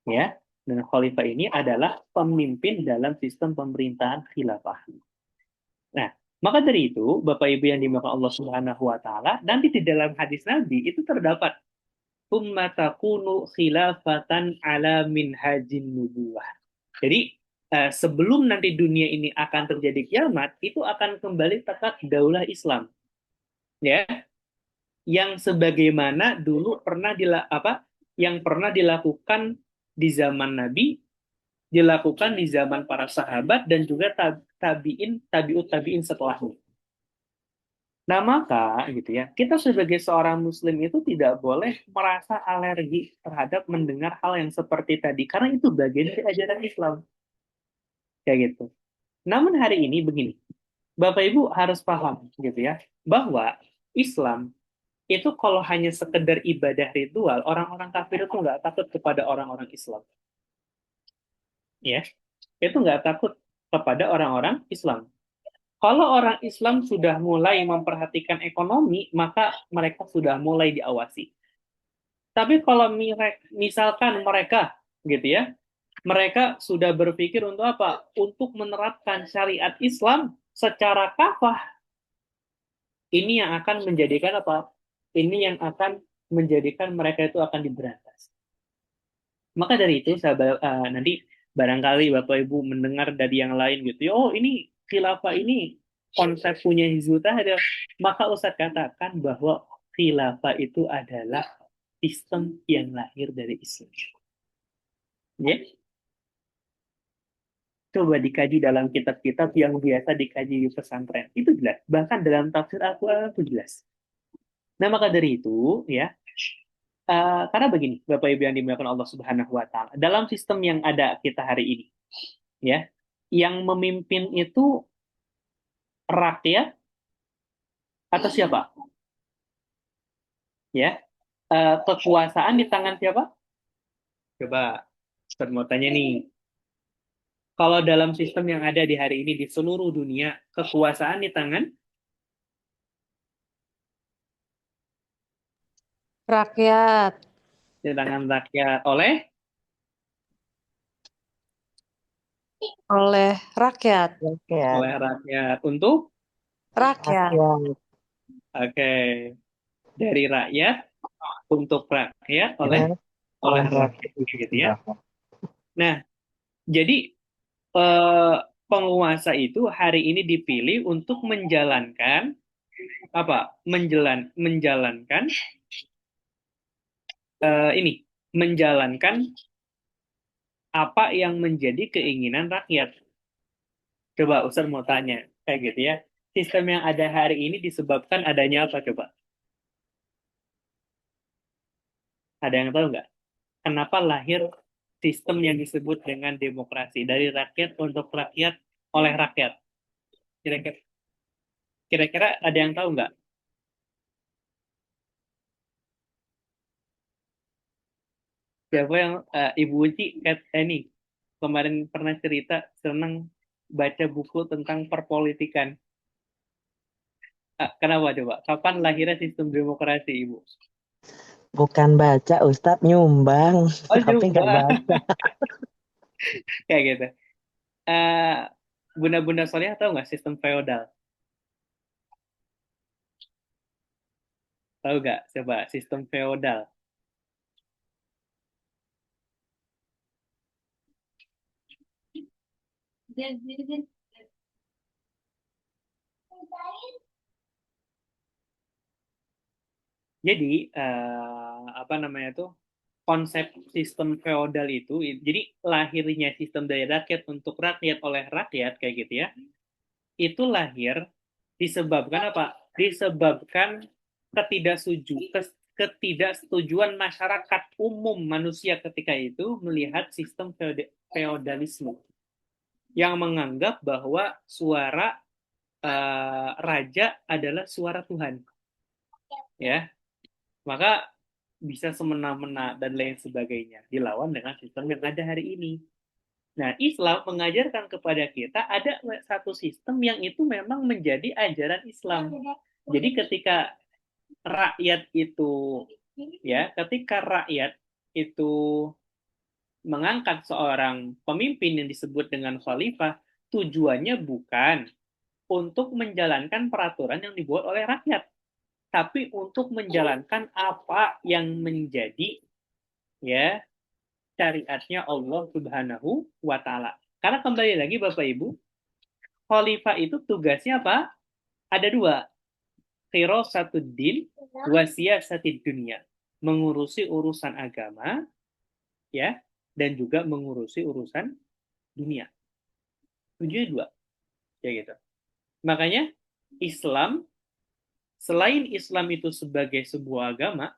Ya, dan khalifah ini adalah pemimpin dalam sistem pemerintahan khilafah. Nah, Maka dari itu, Bapak Ibu yang dimakan Allah Subhanahu wa taala, nanti di dalam hadis Nabi itu terdapat "Tsumma takunu khilafatan ala minhajin nubuwah." Jadi sebelum nanti dunia ini akan terjadi kiamat, itu akan kembali tegak daulah Islam, ya, yang sebagaimana dulu yang pernah dilakukan di zaman Nabi, dilakukan di zaman para sahabat dan juga tabiut tabiin setelahnya. Nah, maka gitu ya, kita sebagai seorang muslim itu tidak boleh merasa alergi terhadap mendengar hal yang seperti tadi karena itu bagian dari ajaran Islam. Kayak gitu. Namun hari ini begini, Bapak Ibu harus paham gitu ya, bahwa Islam itu kalau hanya sekedar ibadah ritual, orang-orang kafir itu nggak takut kepada orang-orang Islam. Ya, itu nggak takut kepada orang-orang Islam. Kalau orang Islam sudah mulai memperhatikan ekonomi, maka mereka sudah mulai diawasi. Tapi kalau misalkan mereka, gitu ya, mereka sudah berpikir untuk apa? Untuk menerapkan syariat Islam secara kafah. Ini yang akan menjadikan apa? Ini yang akan menjadikan mereka itu akan diberantas. Maka dari itu, nanti barangkali Bapak Ibu mendengar dari yang lain gitu, oh ini khilafah ini konsep punya Hizbut Tahrir, maka Ustadz katakan bahwa khilafah itu adalah sistem yang lahir dari Islam. Ya? Coba dikaji dalam kitab-kitab yang biasa dikaji di pesantren. Itu jelas. Bahkan dalam tafsir Al-Quran itu jelas. Nah, maka dari itu, ya, karena begini, Bapak Ibu yang dimuliakan Allah Subhanahu wa taala, dalam sistem yang ada kita hari ini, ya, yang memimpin itu rakyat atau siapa? Ya, kekuasaan di tangan siapa? Coba, Ustaz mau tanya nih. Kalau dalam sistem yang ada di hari ini di seluruh dunia, kekuasaan di tangan Rakyat. rakyat oleh Oleh rakyat. Rakyat. rakyat untuk Rakyat. oke, dari rakyat untuk rakyat oleh rakyat gitu ya. Nah, jadi penguasa itu hari ini dipilih untuk menjalankan apa? Menjalankan menjalankan apa yang menjadi keinginan rakyat. Coba Ustaz mau tanya, kayak gitu ya. Sistem yang ada hari ini disebabkan adanya apa coba? Ada yang tahu nggak? Kenapa lahir sistem yang disebut dengan demokrasi dari rakyat untuk rakyat oleh rakyat? Kira-kira ada yang tahu nggak? Siapa yang Ibu Uci ini kemarin pernah cerita senang baca buku tentang perpolitikan. Kenapa coba? Kapan lahirnya sistem demokrasi, Ibu? Bukan baca, Ustadz nyumbang, Oh, tapi nggak baca. Kayak gitu. Bunda-bunda Soleh tahu nggak sistem feodal? Tahu nggak? Coba sistem feodal. Jadi apa namanya tuh? Konsep sistem feodal itu, jadi lahirnya sistem dari rakyat untuk rakyat oleh rakyat kayak gitu ya. Itu lahir disebabkan apa? Disebabkan ketidaksetujuan masyarakat umum manusia ketika itu melihat sistem feodalisme yang menganggap bahwa suara raja adalah suara Tuhan, ya. Maka bisa semena-mena dan lain sebagainya dilawan dengan sistem yang ada hari ini. Nah, Islam mengajarkan kepada kita ada satu sistem yang itu memang menjadi ajaran Islam. Jadi ketika rakyat itu mengangkat seorang pemimpin yang disebut dengan khalifah, tujuannya bukan untuk menjalankan peraturan yang dibuat oleh rakyat, tapi untuk menjalankan apa yang menjadi ya syariatnya Allah Subhanahu wa taala. Karena kembali lagi Bapak Ibu, khalifah itu tugasnya apa? Ada dua. Khirasatuddin wa siyasatid dunya. Mengurusi urusan agama ya dan juga mengurusi urusan dunia. Tujuannya dua. Ya gitu. Makanya Islam, selain Islam itu sebagai sebuah agama,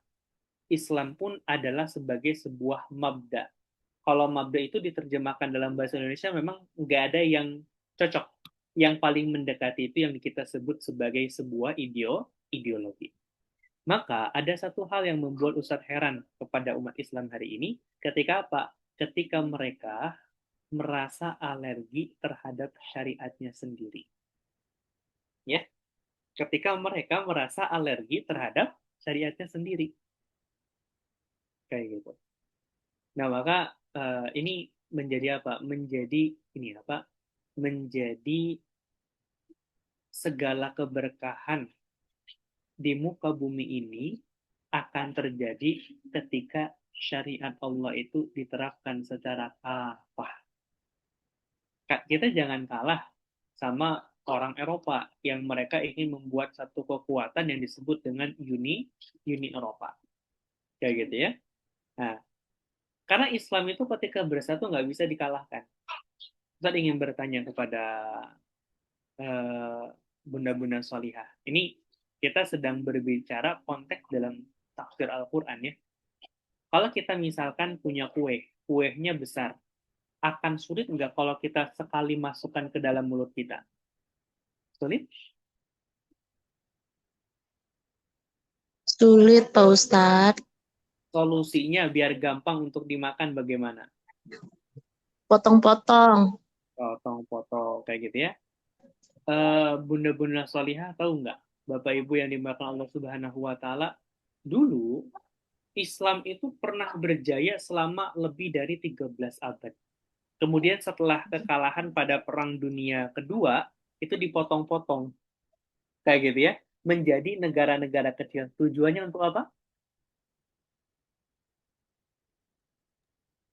Islam pun adalah sebagai sebuah mabda. Kalau mabda itu diterjemahkan dalam bahasa Indonesia memang nggak ada yang cocok. Yang paling mendekati itu yang kita sebut sebagai sebuah ideologi. Maka ada satu hal yang membuat Ustadz heran kepada umat Islam hari ini, ketika apa? Ketika mereka merasa alergi terhadap syariatnya sendiri. Ya, ketika mereka merasa alergi terhadap syariatnya sendiri. Kayak gitu. Nah, maka ini menjadi apa? Menjadi segala keberkahan di muka bumi ini akan terjadi ketika syariat Allah itu diterapkan secara kafah. Kita jangan kalah sama orang Eropa yang mereka ingin membuat satu kekuatan yang disebut dengan Uni Eropa. Kayak gitu ya. Nah, karena Islam itu ketika bersatu nggak bisa dikalahkan. Ustaz ingin bertanya kepada bunda-bunda solihah. Ini kita sedang berbicara konteks dalam tafsir Al-Quran ya. Kalau kita misalkan punya kuehnya besar, akan sulit nggak kalau kita sekali masukkan ke dalam mulut kita? Sulit? Sulit, Pak Ustadz. Solusinya biar gampang untuk dimakan bagaimana? Potong-potong. Potong-potong kayak gitu ya. Bunda-bunda solihah tahu nggak, Bapak Ibu yang dimakan Allah Subhanahu wa taala, dulu Islam itu pernah berjaya selama lebih dari 13 abad. Kemudian setelah kekalahan pada Perang Dunia Kedua, itu dipotong-potong. Kayak gitu ya, menjadi negara-negara kecil. Tujuannya untuk apa?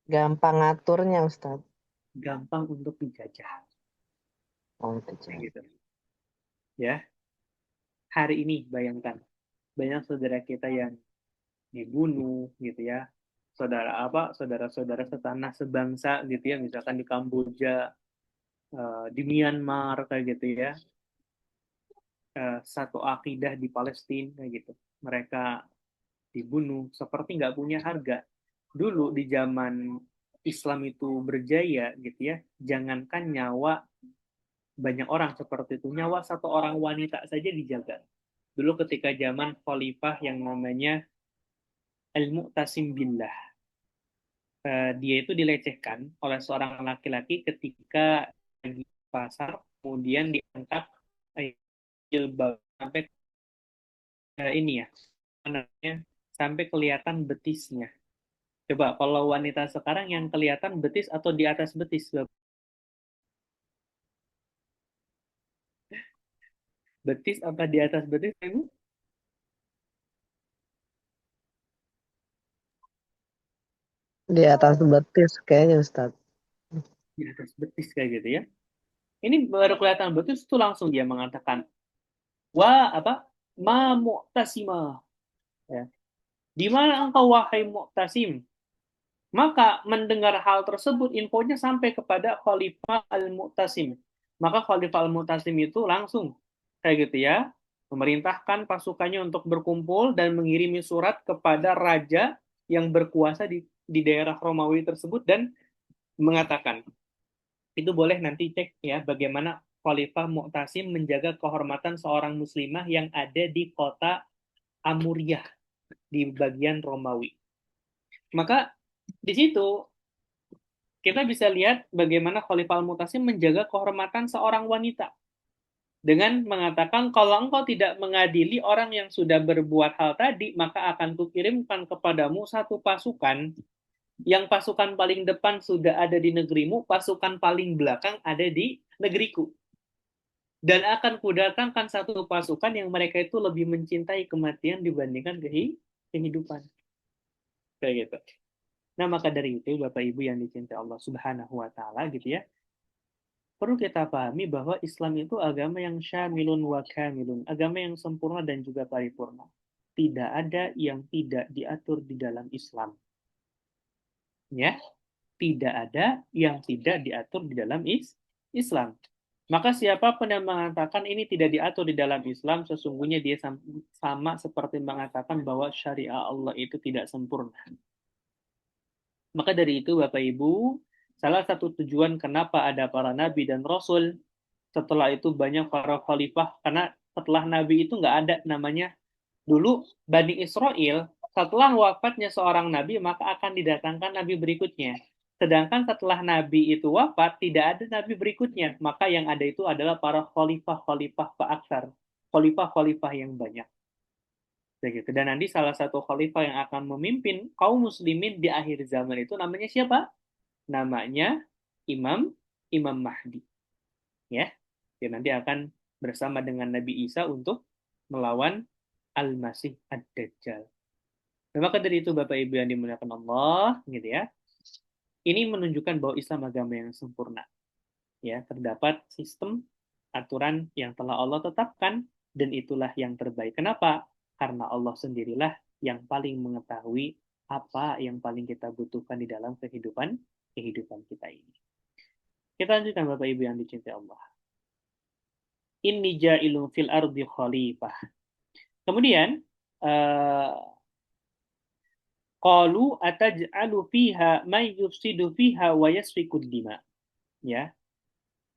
Gampang ngaturnya, Ustadz. Gampang untuk dijajah. Oh, itu Gitu. Ya. Hari ini bayangkan, banyak saudara kita yang dibunuh gitu ya. Saudara-saudara setanah sebangsa gitu ya, misalkan di Kamboja, di Myanmar kayak gitu ya. Satu akidah di Palestina kayak gitu. Mereka dibunuh seperti nggak punya harga. Dulu di zaman Islam itu berjaya gitu ya, jangankan nyawa banyak orang seperti itu, nyawa satu orang wanita saja dijaga. Dulu ketika zaman khalifah yang namanya Al-Mu'tasim Billah, dia itu dilecehkan oleh seorang laki-laki ketika di pasar, kemudian diangkat jilbab sampai ini ya, namanya, sampai kelihatan betisnya. Coba kalau wanita sekarang yang kelihatan betis atau di atas betis? Betis apa di atas betis, Ibu? di atas betis kayaknya, Ustadz. Di atas betis kayak gitu ya. Ini baru kelihatan betis itu langsung dia mengatakan, ma mu'tasimah. Ya. Di mana engkau wahai Mu'tasim? Maka mendengar hal tersebut, infonya sampai kepada Khalifah Al-Mu'tasim. Maka Khalifah Al-Mu'tasim itu langsung kayak gitu ya, memerintahkan pasukannya untuk berkumpul dan mengirimi surat kepada raja yang berkuasa di daerah Romawi tersebut dan mengatakan, itu boleh nanti cek ya bagaimana Khalifah Mu'tasim menjaga kehormatan seorang muslimah yang ada di kota Amuriyah di bagian Romawi. Maka di situ kita bisa lihat bagaimana Khalifah Al-Mu'tasim menjaga kehormatan seorang wanita dengan mengatakan, kalau engkau tidak mengadili orang yang sudah berbuat hal tadi, maka akan kukirimkan kepadamu satu pasukan, yang pasukan paling depan sudah ada di negerimu, pasukan paling belakang ada di negeriku. Dan akan kudatangkan satu pasukan yang mereka itu lebih mencintai kematian dibandingkan kehidupan. Kayak gitu. Nah, maka dari itu Bapak Ibu yang dicintai Allah Subhanahu wa taala gitu ya. Perlu kita pahami bahwa Islam itu agama yang syamilun wa kamilun, agama yang sempurna dan juga paripurna. Tidak ada yang tidak diatur di dalam Islam. Ya, tidak ada yang tidak diatur di dalam Islam. Maka siapapun yang mengatakan ini tidak diatur di dalam Islam, sesungguhnya dia sama seperti mengatakan bahwa syariat Allah itu tidak sempurna. Maka dari itu Bapak Ibu, salah satu tujuan kenapa ada para nabi dan rasul, setelah itu banyak para khalifah, karena setelah nabi itu nggak ada namanya, dulu Bani Israel, setelah wafatnya seorang nabi, maka akan didatangkan nabi berikutnya. Sedangkan setelah nabi itu wafat, tidak ada nabi berikutnya. Maka yang ada itu adalah para khalifah-khalifah fa'aksar. Khalifah-khalifah yang banyak. Begitu. Dan nanti salah satu khalifah yang akan memimpin kaum muslimin di akhir zaman itu namanya siapa? Namanya Imam Mahdi. Ya. Dia nanti akan bersama dengan Nabi Isa untuk melawan Al-Masih Ad-Dajjal. Nah, maka dari itu Bapak Ibu yang dimuliakan Allah, gitu ya. Ini menunjukkan bahwa Islam agama yang sempurna. Ya, terdapat sistem aturan yang telah Allah tetapkan dan itulah yang terbaik. Kenapa? Karena Allah sendirilah yang paling mengetahui apa yang paling kita butuhkan di dalam kehidupan kita ini. Kita lanjutkan Bapak Ibu yang dicintai Allah. Inni ja'ilun fil ardi khalifah. Kemudian qalu ataj'alu fiha may yufsidu fiha wa yasfiku dima. Ya.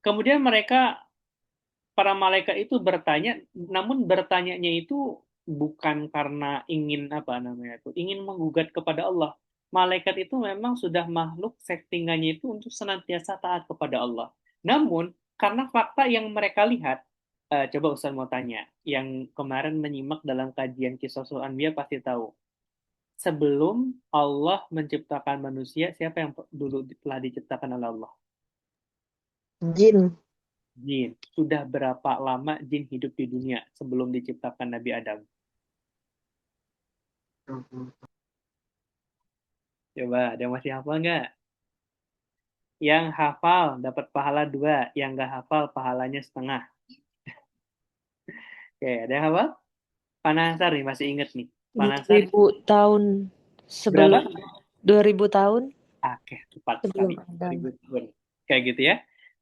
Kemudian para malaikat itu bertanya, namun bertanyanya itu bukan karena ingin ingin menggugat kepada Allah. Malaikat itu memang sudah makhluk settingannya itu untuk senantiasa taat kepada Allah. Namun karena fakta yang mereka lihat, coba Ustaz mau tanya, yang kemarin menyimak dalam kajian Qisasul Anbiya pasti tahu. Sebelum Allah menciptakan manusia, siapa yang dulu telah diciptakan oleh Allah? Jin. Jin. Sudah berapa lama jin hidup di dunia sebelum diciptakan Nabi Adam? Coba, ada yang masih hafal nggak? Yang hafal dapat pahala 2, yang nggak hafal pahalanya setengah. Oke, ada yang hafal? Panasar nih, masih inget nih. Panasar 2000 tahun berapa? sebelum 2000 tahun Oke, tepat sebelum sekali. Adam. 2000 tahun. Kayak gitu ya.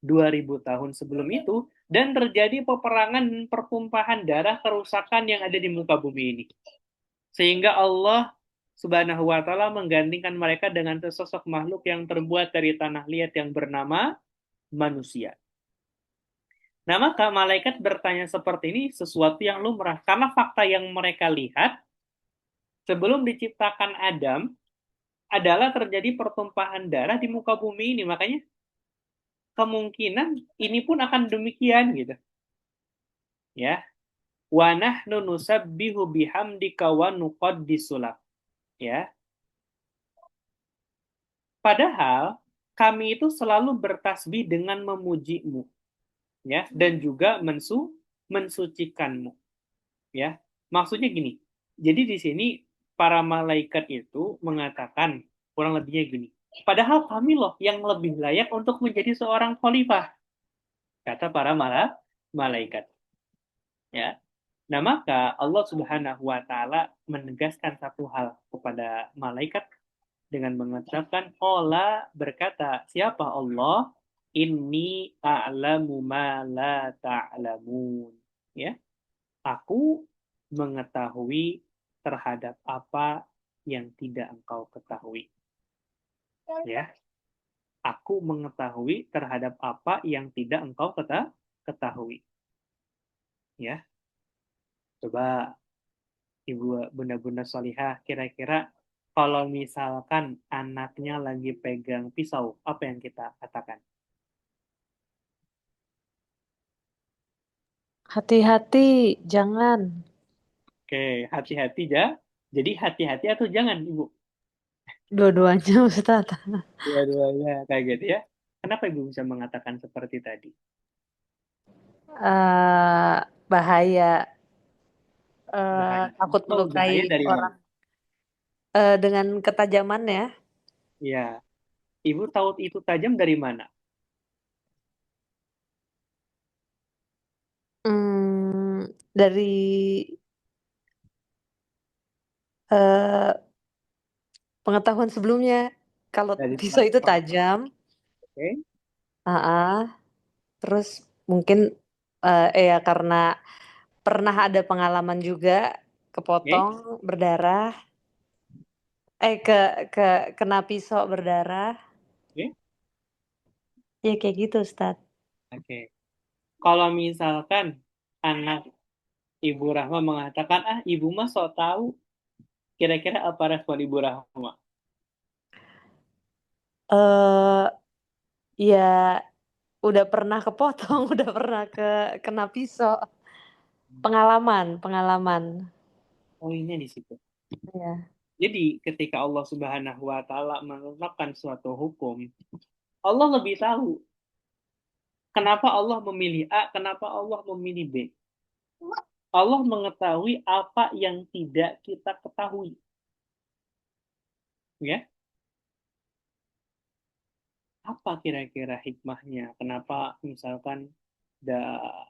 2000 tahun sebelum itu, dan terjadi peperangan dan pertumpahan darah, kerusakan yang ada di muka bumi ini. Sehingga Allah Subhanahu wa taala menggantikan mereka dengan sesosok makhluk yang terbuat dari tanah liat yang bernama manusia. Nah, maka malaikat bertanya seperti ini sesuatu yang lumrah. Karena fakta yang mereka lihat, sebelum diciptakan Adam, adalah terjadi pertumpahan darah di muka bumi ini. Makanya kemungkinan ini pun akan demikian gitu. Ya. Wa nahnu nusabbihu bihamdika wa nuqaddisu lak. Ya. Padahal kami itu selalu bertasbih dengan memujimu. Ya, dan juga mensucikanmu. Ya. Maksudnya gini. Jadi di sini para malaikat itu mengatakan kurang lebihnya gini. Padahal kami loh yang lebih layak untuk menjadi seorang khalifah, kata para malaikat. Ya. Nah, maka Allah Subhanahu wa taala menegaskan satu hal kepada malaikat dengan mengucapkan, Allah berkata, siapa Allah? Inni a'lamu ma la ta'lamun. Ya. Aku mengetahui terhadap apa yang tidak engkau ketahui. Ya. Aku mengetahui terhadap apa yang tidak engkau ketahui. Ya. Coba Ibu bunda-bunda solihah, kira-kira kalau misalkan anaknya lagi pegang pisau, apa yang kita katakan? Hati-hati, jangan. Oke, hati-hati ya. Jadi hati-hati atau jangan, Ibu? Dua-duanya Ustaz. Dua-duanya kayak gitu ya. Kenapa Ibu bisa mengatakan seperti tadi? Bahaya, Bahaya. takut Oh, bahaya melukai dari mana? orang dengan ketajamannya. Ya, ibu tahu itu tajam dari mana? Dari eh, pengetahuan sebelumnya, kalau Dari pisau itu pengetahuan. tajam, Oke. terus mungkin ya karena pernah ada pengalaman juga Oke. kepotong berdarah, ke kena pisau berdarah, Oke. ya kayak gitu, Ustadz. Oke. Kalau misalkan anak Ibu Rahma mengatakan, ibu mah sok tahu, kira-kira apa respon Ibu Rahma? eh Ya udah pernah kepotong, udah pernah kena pisau, pengalaman. Poinnya di situ. Ya. Jadi ketika Allah Subhanahu wa taala menetapkan suatu hukum, Allah lebih tahu kenapa Allah memilih A, kenapa Allah memilih B. Allah mengetahui apa yang tidak kita ketahui. Ya, apa kira-kira hikmahnya? Kenapa misalkan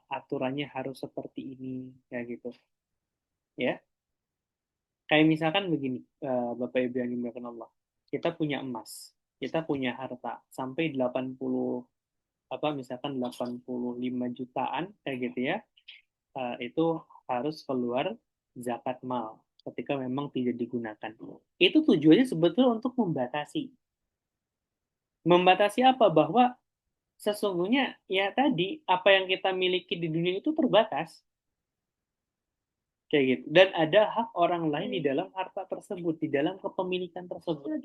aturannya harus seperti ini, kayak gitu. Ya, kayak misalkan begini, Bapak Ibu yang dimuliakan Allah. Kita punya emas, kita punya harta sampai 80 misalkan 85 jutaan kayak gitu ya. Itu harus keluar zakat mal ketika memang tidak digunakan. Itu tujuannya sebetulnya untuk membatasi. Membatasi apa? Bahwa sesungguhnya ya tadi apa yang kita miliki di dunia itu terbatas. Kayak gitu. Dan ada hak orang lain di dalam harta tersebut, di dalam kepemilikan tersebut.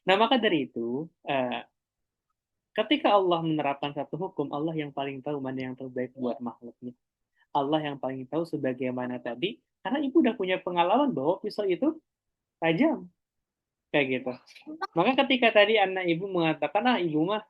Nah, maka dari itu, ketika Allah menerapkan satu hukum, Allah yang paling tahu mana yang terbaik buat makhluknya. Allah yang paling tahu sebagaimana tadi, karena ibu udah punya pengalaman bahwa pisau itu tajam. Kayak gitu. Maka ketika tadi anak ibu mengatakan, ibu mah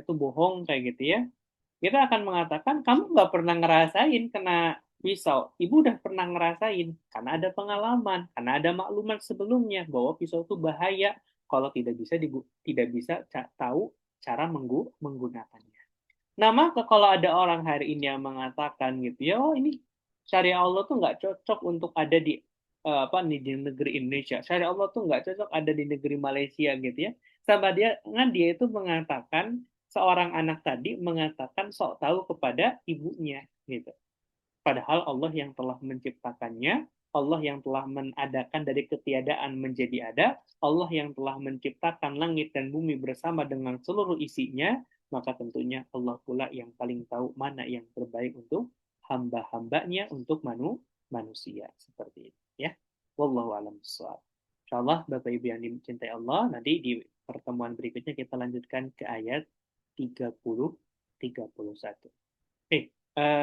tuh bohong kayak gitu ya, kita akan mengatakan kamu nggak pernah ngerasain kena pisau. Ibu udah pernah ngerasain karena ada pengalaman, karena ada maklumat sebelumnya bahwa pisau itu bahaya kalau tidak bisa tahu cara menggunakannya. Nah, maka kalau ada orang hari ini yang mengatakan gitu ya, ini syariat Allah tuh nggak cocok untuk ada di negeri Indonesia. Syariat Allah tuh nggak cocok ada di negeri Malaysia gitu ya. Sama dia itu mengatakan seorang anak tadi mengatakan sok tahu kepada ibunya gitu. Padahal Allah yang telah menciptakannya, Allah yang telah mengadakan dari ketiadaan menjadi ada, Allah yang telah menciptakan langit dan bumi bersama dengan seluruh isinya, maka tentunya Allah pula yang paling tahu mana yang terbaik untuk hamba-hambanya, untuk manusia. Seperti itu. Ya. Wallahu a'lam bishawab. Insyaallah Bapak Ibu yang dicintai Allah, nanti di pertemuan berikutnya kita lanjutkan ke ayat 30-31.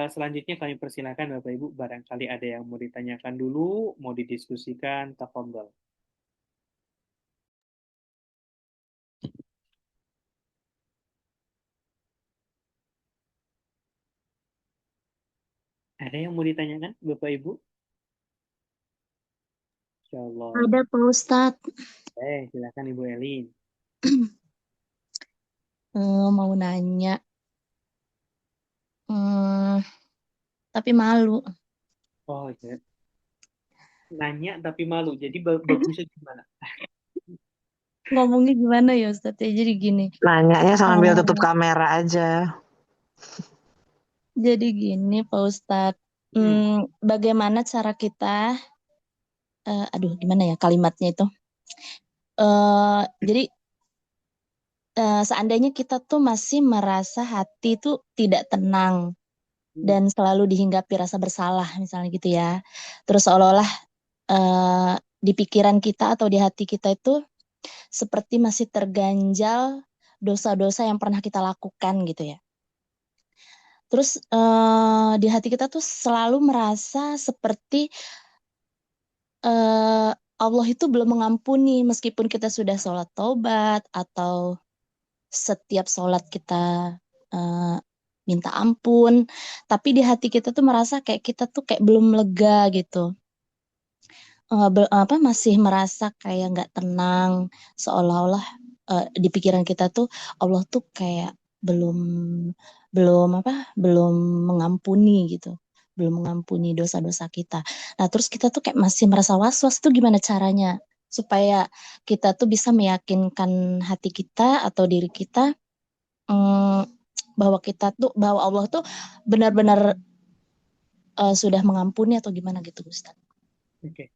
Selanjutnya kami persilakan Bapak Ibu, barangkali ada yang mau ditanyakan dulu, mau didiskusikan, tafadhol. Ada yang mau ditanyakan Bapak Ibu? Insyaallah. Ada Pak Ustadz. Silakan Ibu Elin. Mau nanya. Tapi malu. Oh, iya. Nanya tapi malu. Jadi bagusnya gimana? Ngomongnya gimana ya Ustadz? Jadi gini. Nanyanya sambil tutup kamera aja. Jadi gini Pak Ustadz. Bagaimana cara kita gimana ya kalimatnya itu? Jadi seandainya kita tuh masih merasa hati itu tidak tenang dan selalu dihinggapi rasa bersalah misalnya gitu ya. Terus seolah-olah di pikiran kita atau di hati kita itu seperti masih terganjal dosa-dosa yang pernah kita lakukan gitu ya. Terus di hati kita tuh selalu merasa seperti Allah itu belum mengampuni meskipun kita sudah sholat taubat atau setiap sholat kita minta ampun, tapi di hati kita tuh merasa kayak kita tuh kayak belum lega gitu. Masih merasa kayak nggak tenang, seolah-olah di pikiran kita tuh Allah tuh kayak belum belum mengampuni gitu, belum mengampuni dosa-dosa kita. Nah terus kita tuh kayak masih merasa was-was tuh gimana caranya supaya kita tuh bisa meyakinkan hati kita atau diri kita mm, bahwa Allah tuh benar-benar sudah mengampuni atau gimana gitu Ustaz. Oke.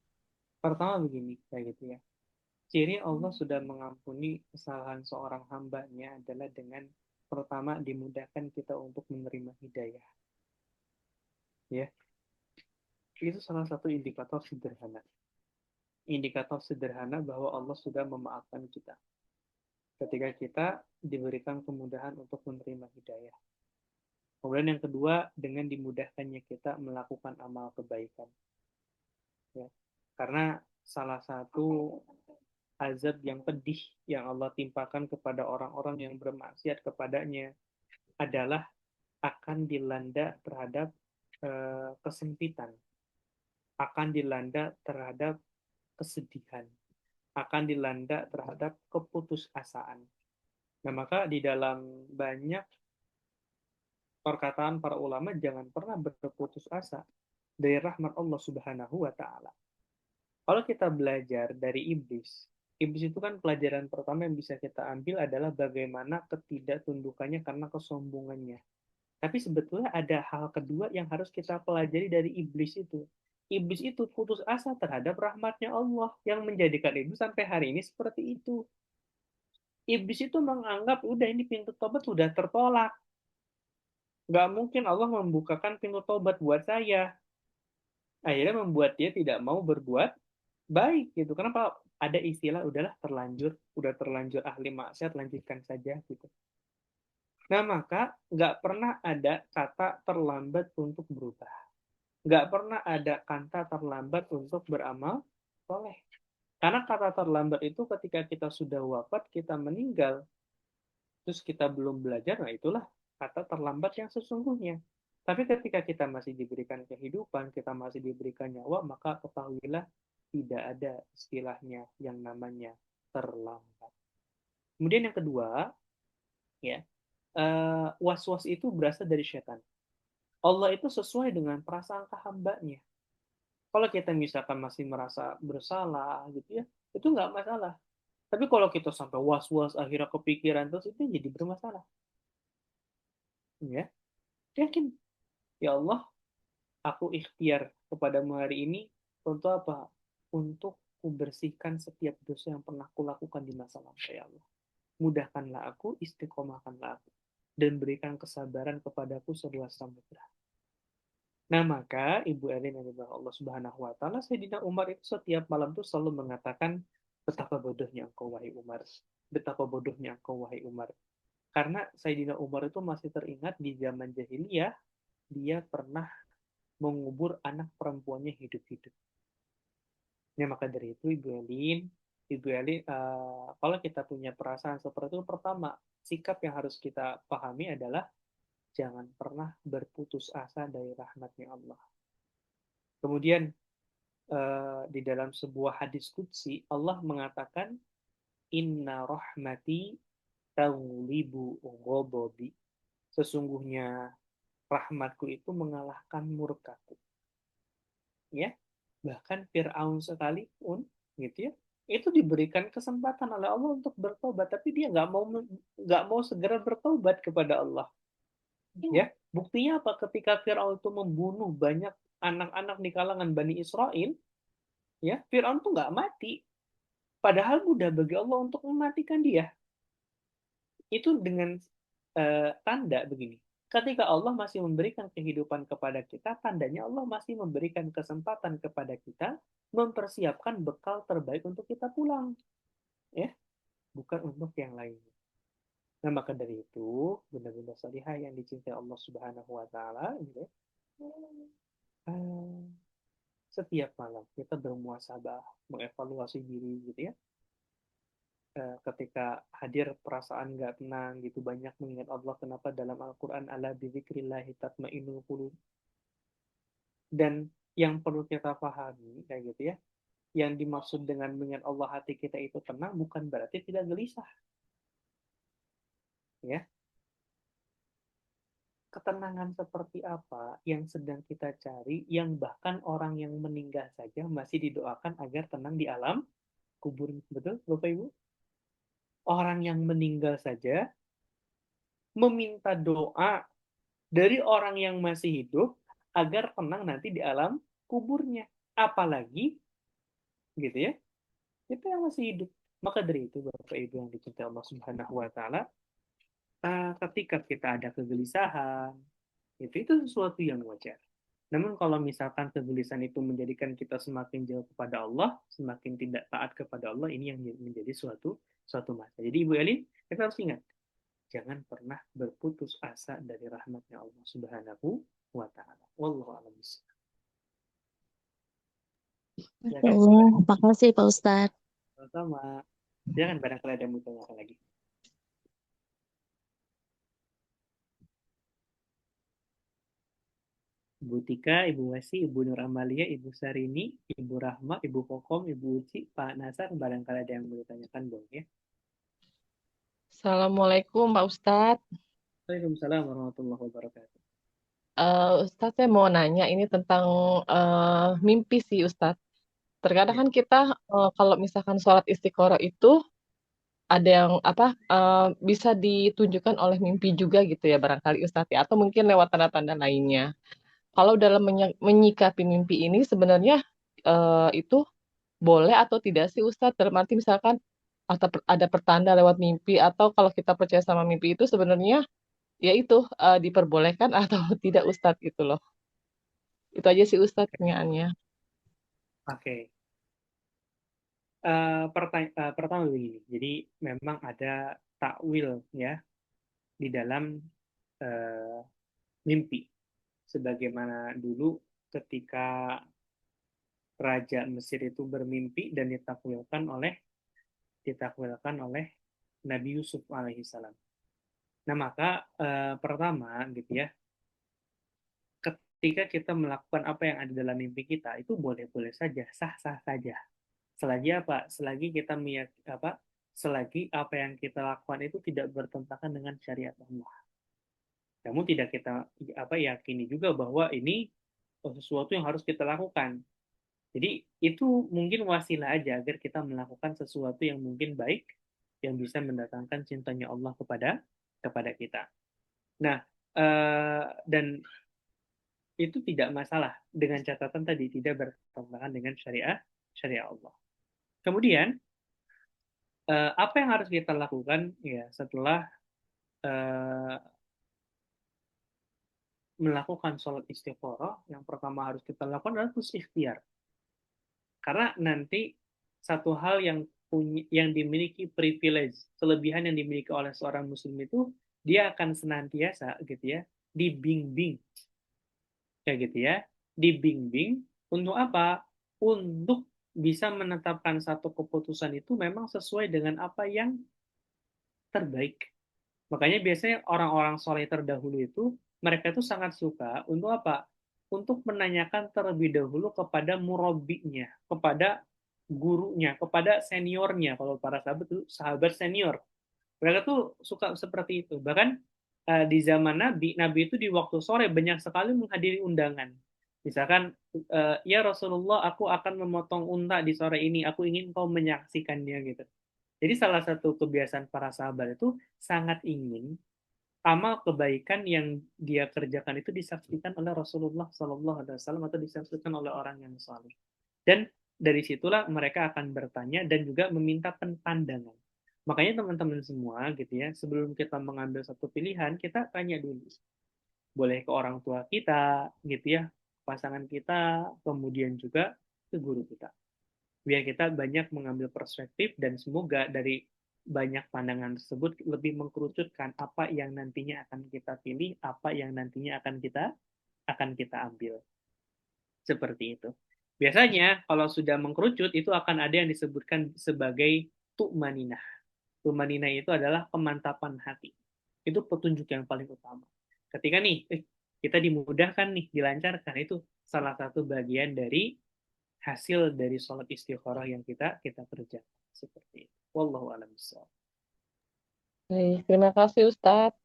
Pertama begini, kayak gitu ya. Ciri Allah sudah mengampuni kesalahan seorang hambanya adalah dengan pertama dimudahkan kita untuk menerima hidayah. Ya, itu salah satu indikator sederhana. Indikator sederhana bahwa Allah sudah memaafkan kita. Ketika kita diberikan kemudahan untuk menerima hidayah. Kemudian yang kedua, dengan dimudahkannya kita melakukan amal kebaikan. Ya. Karena salah satu azab yang pedih yang Allah timpakan kepada orang-orang yang bermaksiat kepadanya adalah akan dilanda terhadap kesempitan, akan dilanda terhadap kesedihan, akan dilanda terhadap keputusasaan. Nah, maka di dalam banyak perkataan para ulama, jangan pernah berputus asa dari rahmat Allah Subhanahu wa Ta'ala. Kalau kita belajar dari iblis itu kan pelajaran pertama yang bisa kita ambil adalah bagaimana ketidaktundukannya karena kesombongannya. Tapi sebetulnya ada hal kedua yang harus kita pelajari dari iblis itu. Iblis itu putus asa terhadap rahmatnya Allah yang menjadikan iblis sampai hari ini seperti itu. Iblis itu menganggap udah ini pintu tobat sudah tertolak. Nggak mungkin Allah membukakan pintu tobat buat saya. Akhirnya membuat dia tidak mau berbuat baik gitu. Kenapa? Ada istilah udah terlanjur ahli maksiat, lanjutkan saja gitu. Nah, maka nggak pernah ada kata terlambat untuk berubah. Nggak pernah ada kata terlambat untuk beramal soleh. Karena kata terlambat itu ketika kita sudah wafat, kita meninggal, terus kita belum belajar, nah itulah kata terlambat yang sesungguhnya. Tapi ketika kita masih diberikan kehidupan, kita masih diberikan nyawa, maka ketahuilah tidak ada istilahnya yang namanya terlambat. Kemudian yang kedua, ya, was-was itu berasal dari setan. Allah itu sesuai dengan prasangka hambanya. Kalau kita misalkan masih merasa bersalah gitu ya, itu nggak masalah. Tapi kalau kita sampai was-was akhirnya kepikiran terus itu jadi bermasalah. Ya, yakin ya Allah, aku ikhtiar kepadamu hari ini untuk apa? Untuk kubersihkan setiap dosa yang pernah kulakukan di masa lalu ya Allah. Mudahkanlah aku, istiqomahkanlah aku, dan berikan kesabaran kepadaku seluas samudra. Nah, maka Ibu Elin yang dibawa Allah Subhanahu wa Ta'ala, Sayyidina Umar itu setiap malam tuh selalu mengatakan, betapa bodohnya engkau wahai Umar, betapa bodohnya engkau wahai Umar. Karena Sayyidina Umar itu masih teringat di zaman jahiliyah, dia pernah mengubur anak perempuannya hidup-hidup. Nah, maka dari itu Ibu Elin, kalau kita punya perasaan seperti itu, pertama, sikap yang harus kita pahami adalah jangan pernah berputus asa dari rahmatnya Allah. Kemudian di dalam sebuah hadis qudsi Allah mengatakan inna rahmati taghlibu ghadabi. Sesungguhnya rahmatku itu mengalahkan murkaku. Ya, bahkan Firaun sekalipun gitu ya, itu diberikan kesempatan oleh Allah untuk bertobat, tapi dia nggak mau segera bertobat kepada Allah. Ya, buktinya apa? Ketika Firaun itu membunuh banyak anak-anak di kalangan Bani Israel, ya, Firaun tuh nggak mati. Padahal mudah bagi Allah untuk mematikan dia. Itu dengan tanda begini. Ketika Allah masih memberikan kehidupan kepada kita, tandanya Allah masih memberikan kesempatan kepada kita mempersiapkan bekal terbaik untuk kita pulang. Ya, bukan untuk yang lain. Nah, maka dari itu, benda-benda salihah yang dicintai Allah Subhanahu wa Ta'ala, gitu, setiap malam kita bermuasabah, mengevaluasi diri, gitu ya. ketika hadir perasaan nggak tenang gitu, banyak mengingat Allah. Kenapa dalam Al-Quran ala bidzikrillahi tatmainnul qulub. Dan yang perlu kita pahami kayak gitu ya, yang dimaksud dengan mengingat Allah hati kita itu tenang bukan berarti tidak gelisah ya. Ketenangan seperti apa yang sedang kita cari, yang bahkan orang yang meninggal saja masih didoakan agar tenang di alam kubur. Betul Bapak Ibu? Orang yang meninggal saja meminta doa dari orang yang masih hidup agar tenang nanti di alam kuburnya. Apalagi gitu ya, kita yang masih hidup. Maka dari itu Bapak Ibu yang dicintai Allah Subhanahu wa taala, ketika kita ada kegelisahan, itu sesuatu yang wajar. Namun kalau misalkan kegelisahan itu menjadikan kita semakin jauh kepada Allah, semakin tidak taat kepada Allah, ini yang menjadi suatu masalah. Jadi Ibu Elin, kita harus ingat, jangan pernah berputus asa dari rahmatnya Allah Subhanahu wa taala. Wallahu a'lam bishawab. Ya kan? Makasih Pak Ustadz. Sama-sama. Jangan barangkali ada yang mau tanyakan lagi. Ibu Tika, Ibu Wasi, Ibu Nur Amalia, Ibu Sarini, Ibu Rahma, Ibu Kokom, Ibu Uci, Pak Nasar, barangkali ada yang mau ditanyakan boleh ya. Assalamualaikum Pak Ustadz. Waalaikumsalam warahmatullahi wabarakatuh. Ustadz saya mau nanya ini tentang mimpi sih Ustadz. Terkadang Ya. kan kita kalau misalkan sholat istiqoroh itu ada yang bisa ditunjukkan oleh mimpi juga gitu ya barangkali Ustadz ya, atau mungkin lewat tanda-tanda lainnya. Kalau dalam menyikapi mimpi ini sebenarnya itu boleh atau tidak sih Ustadz? Dalam arti misalkan ada pertanda lewat mimpi, atau kalau kita percaya sama mimpi itu sebenarnya ya itu diperbolehkan atau tidak Ustadz gitu loh. Itu aja sih Ustadz pertanyaannya. Oke. Pertama begini, jadi memang ada takwil ya di dalam mimpi. Sebagaimana dulu ketika Raja Mesir itu bermimpi dan ditakwilkan oleh Nabi Yusuf alaihissalam. Nah maka pertama gitu ya, ketika kita melakukan apa yang ada dalam mimpi kita itu boleh-boleh saja, sah-sah saja. Selagi apa? Selagi kita selagi apa yang kita lakukan itu tidak bertentangan dengan syariat Allah. Namun tidak kita yakini juga bahwa ini sesuatu yang harus kita lakukan. Jadi itu mungkin wasilah aja agar kita melakukan sesuatu yang mungkin baik, yang bisa mendatangkan cintanya Allah kepada kita. Nah, dan itu tidak masalah dengan catatan tadi tidak bertentangan dengan syariat Allah. Kemudian apa yang harus kita lakukan ya setelah melakukan sholat istiqoroh? Yang pertama harus kita lakukan adalah terus ikhtiar. Karena nanti satu hal yang dimiliki privilege, kelebihan yang dimiliki oleh seorang muslim itu, dia akan senantiasa gitu ya dibimbing, kayak gitu ya, dibimbing untuk apa? Untuk bisa menetapkan satu keputusan itu memang sesuai dengan apa yang terbaik. Makanya biasanya orang-orang soleh terdahulu itu mereka itu sangat suka untuk apa? Untuk menanyakan terlebih dahulu kepada murabinya, kepada gurunya, kepada seniornya. Kalau para sahabat itu sahabat senior. Mereka tuh suka seperti itu. Bahkan di zaman Nabi itu di waktu sore banyak sekali menghadiri undangan. Misalkan, ya Rasulullah, aku akan memotong unta di sore ini. Aku ingin kau menyaksikannya gitu. Jadi salah satu kebiasaan para sahabat itu sangat ingin amal kebaikan yang dia kerjakan itu disaksikan oleh Rasulullah SAW atau disaksikan oleh orang yang saleh. Dan dari situlah mereka akan bertanya dan juga meminta pandangan. Makanya teman-teman semua gitu ya, sebelum kita mengambil satu pilihan, kita tanya dulu. Boleh ke orang tua kita gitu ya, pasangan kita, kemudian juga ke guru kita. Biar kita banyak mengambil perspektif dan semoga dari banyak pandangan tersebut lebih mengkerucutkan apa yang nantinya akan kita pilih, apa yang nantinya akan kita ambil. Seperti itu. Biasanya kalau sudah mengkerucut itu akan ada yang disebutkan sebagai tu'maninah. Tumanina itu adalah kemantapan hati. Itu petunjuk yang paling utama. Ketika nih, kita dimudahkan nih, dilancarkan, itu salah satu bagian dari hasil dari sholat istikharah yang kita kerjakan. Seperti itu. Wallahu a'lam bishawab. Baik, terima kasih Ustadz.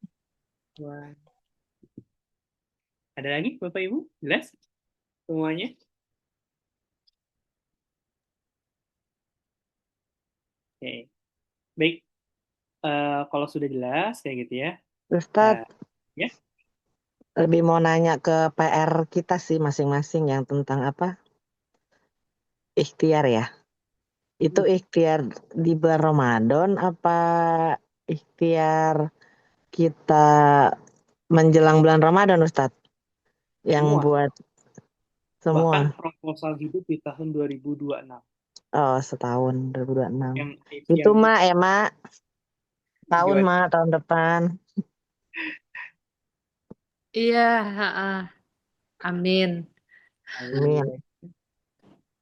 Wah. Ada lagi Bapak Ibu? Jelas semuanya? Oke. Baik. Kalau sudah jelas kayak gitu ya. Ustadz, Ya. lebih mau nanya ke PR kita sih masing-masing yang tentang apa? Ikhtiar ya. Itu ikhtiar di bulan Ramadan apa ikhtiar kita menjelang bulan Ramadan, Ustadz? Yang Semua. buat semua. Bahkan proposal hidup di tahun 2026. Oh, setahun 2026. Itu yang Mak, Mak. Tahun Gimana? Mak, tahun depan. Iya, heeh. Amin. Amin.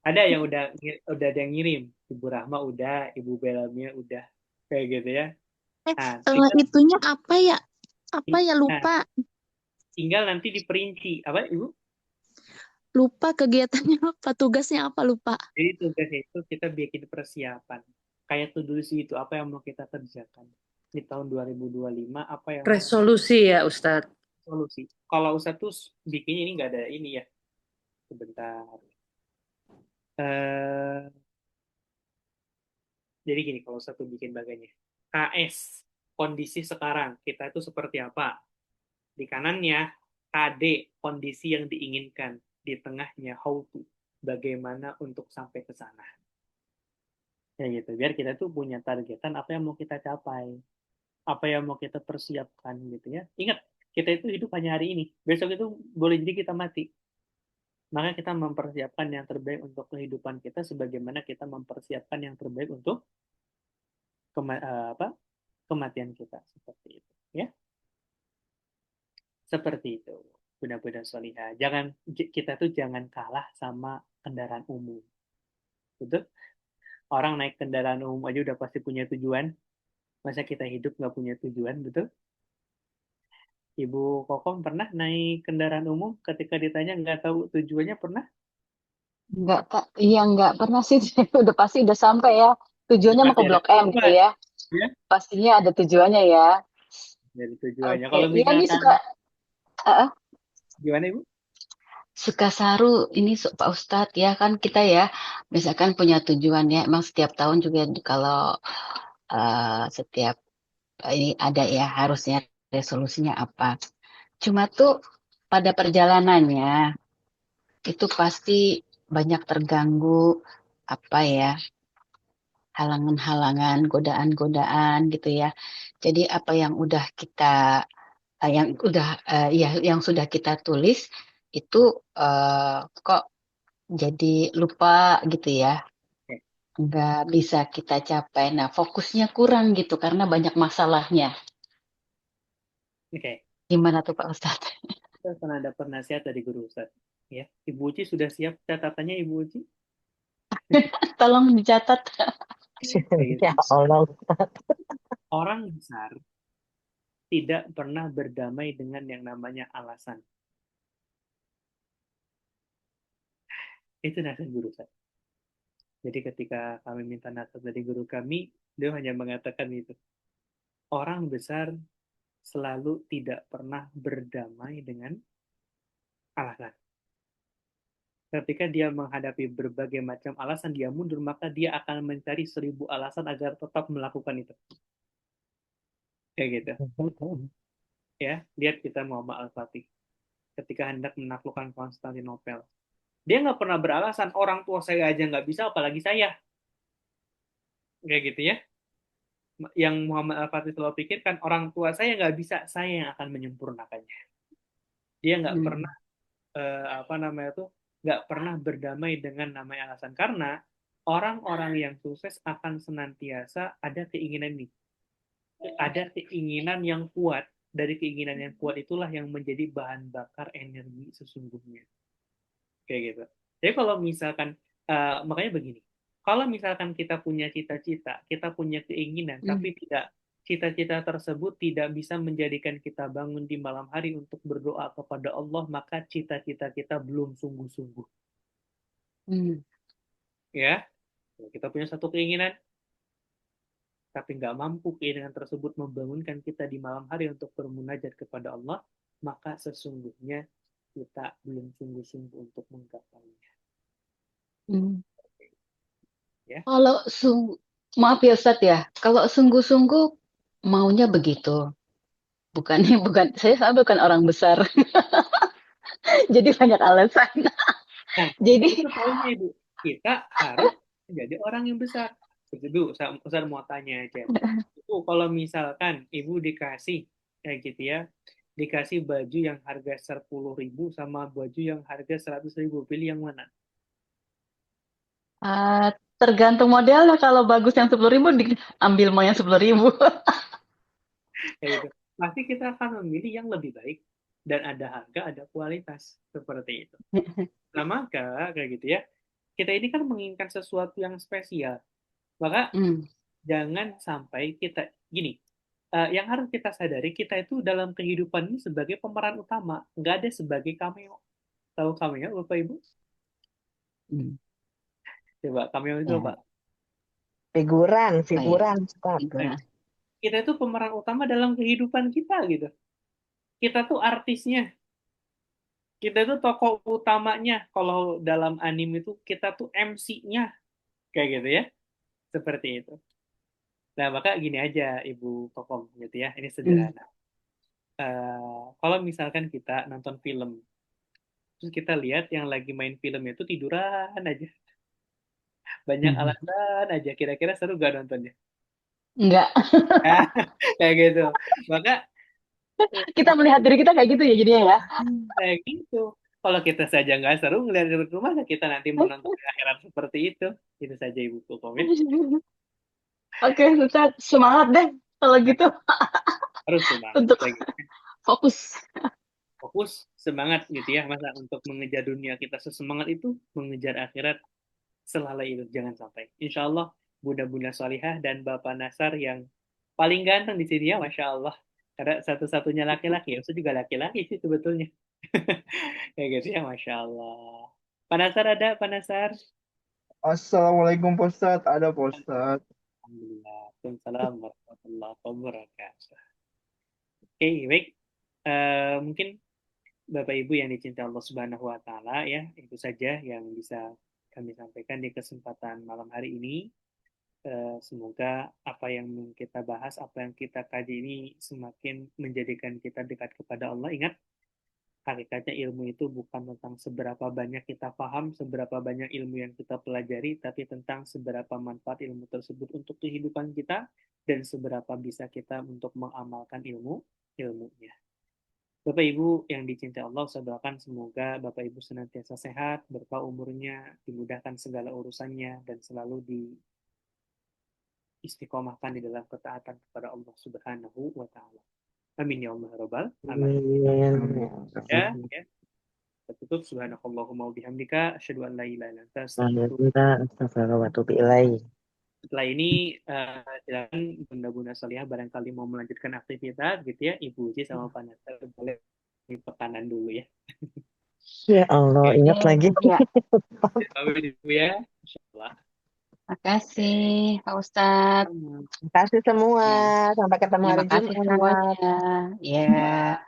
Ada yang udah ada yang ngirim. Ibu Rahma udah, Ibu Belamia udah, kayak gitu ya. Nah, Itunya apa ya? Apa ya, lupa. Tinggal nanti diperinci. Apa, Ibu? Lupa kegiatannya apa, tugasnya apa, lupa. Jadi tugasnya itu kita bikin persiapan. Kayak to-do list itu, apa yang mau kita kerjakan. Di tahun 2025, apa yang Resolusi ya, Ustadz. solusi. Kalau Ustadz tuh bikinnya ini nggak ada ini ya. Sebentar. Jadi gini, kalau Ustadz tuh bikin bagainya. KS, kondisi sekarang, kita itu seperti apa? Di kanannya, KD, kondisi yang diinginkan. Di tengahnya, how to, bagaimana untuk sampai ke sana. Ya gitu, biar kita tuh punya targetan apa yang mau kita capai. Apa yang mau kita persiapkan gitu ya. Ingat, kita itu hidup hanya hari ini. Besok itu boleh jadi kita mati. Maka kita mempersiapkan yang terbaik untuk kehidupan kita sebagaimana kita mempersiapkan yang terbaik untuk kematian kita. Seperti itu. Ya. Seperti itu. Benar-benar solihah. Kita tuh jangan kalah sama kendaraan umum. Betul? Orang naik kendaraan umum aja udah pasti punya tujuan. Masa kita hidup nggak punya tujuan, betul? Ibu Kokom pernah naik kendaraan umum ketika ditanya nggak tahu tujuannya pernah? Enggak, Kak. Iya, enggak pernah sih. Udah pasti udah sampai ya. Tujuannya mau Pasti ke ada Blok M gitu tujuan. ya. Ya? Pastinya ada tujuannya ya. Dari tujuannya. Oke. Kalau Iya, ini misalkan, gimana Ibu? suka saru ini Pak Ustadz ya, kan kita ya misalkan punya tujuan ya, emang setiap tahun juga kalau setiap ini ada ya harusnya resolusinya apa. Cuma tuh pada perjalanannya itu pasti banyak terganggu apa ya, halangan-halangan, godaan-godaan gitu ya. Jadi apa yang udah kita yang sudah kita tulis itu kok jadi lupa gitu ya, nggak bisa kita capai. Nah, fokusnya kurang gitu karena banyak masalahnya. Oke. Gimana tuh Pak Ustadz? Kita pernah dapat nasihat dari guru Ustadz. Ya, Ibu Uci sudah siap catatannya Ibu Uci? Tolong dicatat. Ya Allah. Orang besar tidak pernah berdamai dengan yang namanya alasan. Itu nasihat guru Ustadz. Jadi ketika kami minta nasihat dari guru kami, dia hanya mengatakan itu. Orang besar selalu tidak pernah berdamai dengan alasan. Ketika dia menghadapi berbagai macam alasan dia mundur, maka dia akan mencari 1000 alasan agar tetap melakukan itu. Kayak gitu. Ya, lihat kita Muhammad Al-Fatih. Ketika hendak menaklukkan Konstantinopel. Dia nggak pernah beralasan, orang tua saya aja nggak bisa, apalagi saya. Kayak gitu ya. Yang Muhammad Al-Fatih selalu pikirkan, orang tua saya nggak bisa, saya yang akan menyempurnakannya. Dia nggak pernah nggak pernah berdamai dengan namanya alasan, karena orang-orang yang sukses akan senantiasa ada keinginan yang kuat. Dari keinginan yang kuat itulah yang menjadi bahan bakar energi sesungguhnya, kayak gitu. Jadi kalau misalkan makanya begini, Kalau misalkan kita punya cita-cita, kita punya keinginan, tapi cita-cita tersebut tidak bisa menjadikan kita bangun di malam hari untuk berdoa kepada Allah, maka cita-cita kita belum sungguh-sungguh. Ya, kita punya satu keinginan, tapi nggak mampu keinginan tersebut membangunkan kita di malam hari untuk bermunajat kepada Allah, maka sesungguhnya kita belum sungguh-sungguh untuk menggapainya. Ya. Kalau maaf ya Ustadz ya, kalau sungguh-sungguh maunya begitu. Bukan saya bukan orang besar. Jadi banyak alasan. Nah, Jadi itu poinnya Ibu. Kita harus menjadi orang yang besar. Itu Ustaz mau tanya aja. Itu kalau misalkan Ibu dikasih kayak gitu ya, dikasih baju yang harga 10.000 sama baju yang harga 100.000, pilih yang mana? tergantung modelnya. Kalau bagus yang 10.000 diambil mau yang 10.000. Kayak gitu. Pasti kita akan memilih yang lebih baik dan ada harga, ada kualitas seperti itu. Nah, maka kayak gitu ya, kita ini kan menginginkan sesuatu yang spesial. Maka jangan sampai kita gini. Yang harus kita sadari, kita itu dalam kehidupan ini sebagai pemeran utama, nggak ada sebagai cameo. Tahu cameo, Bapak Ibu? Coba cameo itu apa? Figuran. Figuran. Kita itu pemeran utama dalam kehidupan kita gitu. Kita tuh artisnya. Kita tuh tokoh utamanya. Kalau dalam anime itu kita tuh MC-nya. Kayak gitu ya. Seperti itu. Nah, maka gini aja Ibu Kokom gitu ya. Ini sederhana. Kalau misalkan kita nonton film, terus kita lihat yang lagi main film itu tiduran aja. Banyak alasan aja. Kira-kira seru gak nontonnya? Enggak. Kayak gitu. Maka Kita melihat diri kita kayak gitu ya jadinya ya. kayak gitu. Kalau kita saja nggak seru ngeliat di rumah, kita nanti menonton akhirat seperti itu. Itu saja Ibu Kokom. Oke, Ustaz, semangat deh kalau gitu. Harus semangat. Untuk fokus. Fokus, semangat gitu ya. Masa untuk mengejar dunia kita sesemangat itu, mengejar akhirat selalai itu. Jangan sampai. Insya Allah, Bunda-Bunda Salihah dan Bapak Nasar yang paling ganteng di sini ya, Masya Allah. Karena satu-satunya laki-laki, ya itu juga laki-laki sih sebetulnya. Kayak gitu ya, Masya Allah. Pak Nasar ada, Pak Nasar? Assalamualaikum Pak Ustadz, ada Pak Ustadz. Alhamdulillah. Waalaikumsalam warahmatullahi wabarakatuh. Oke, baik. Mungkin Bapak Ibu yang dicintai Allah Subhanahu wa taala ya, itu saja yang bisa kami sampaikan di kesempatan malam hari ini. Semoga apa yang kita bahas, apa yang kita kaji ini semakin menjadikan kita dekat kepada Allah. Ingat, hakikatnya ilmu itu bukan tentang seberapa banyak kita paham, seberapa banyak ilmu yang kita pelajari, tapi tentang seberapa manfaat ilmu tersebut untuk kehidupan kita dan seberapa bisa kita untuk mengamalkan ilmunya. Bapak Ibu yang dicintai Allah, saya doakan semoga Bapak Ibu senantiasa sehat, berkah umurnya, dimudahkan segala urusannya, dan selalu istiqomahkan di dalam ketaatan kepada Allah Subhanahu wa taala. Amin ya Allah rabbal alamin. Ya. Kita tutup subhanakallahumma wa bihamdika asyhadu an la ilaha illa anta astaghfiruka wa atubu ilaik. Setelah ini silakan Bunda-Bunda Salihah barangkali mau melanjutkan aktivitas gitu ya, Ibu Uci sama Pak Nasar boleh di pekanan dulu ya. Ya Allah, ingat lagi. Pamit Ibu ya, insyaallah. Makasih Pak Ustadz. Makasih semua. Sampai ketemu hari Terima kasih Jumat. semuanya. Ya.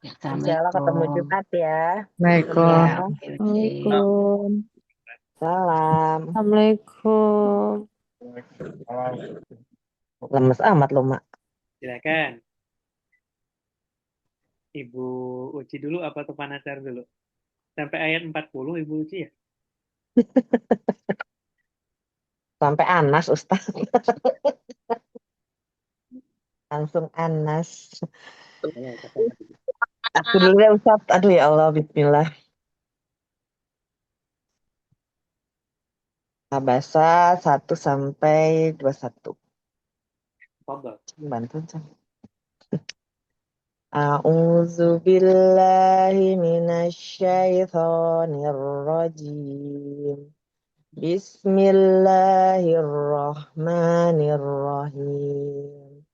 Insya Allah ketemu Jumat ya. Waalaikumsalam. Salam. Assalamualaikum. Lemes amat lo, Mak. Silakan. Ibu Uci dulu apa tuh Pak Nasar dulu? Sampai ayat 40 Ibu Uci ya? Sampai Anas, Ustaz. Langsung Anas. Aku dulu ya, Ustaz. Aduh ya Allah, bismillah. Abasa 1 sampai 21. Bantu aja. A'udzu billahi minasyaitonir rajim. Bismillahirrahmanirrahim.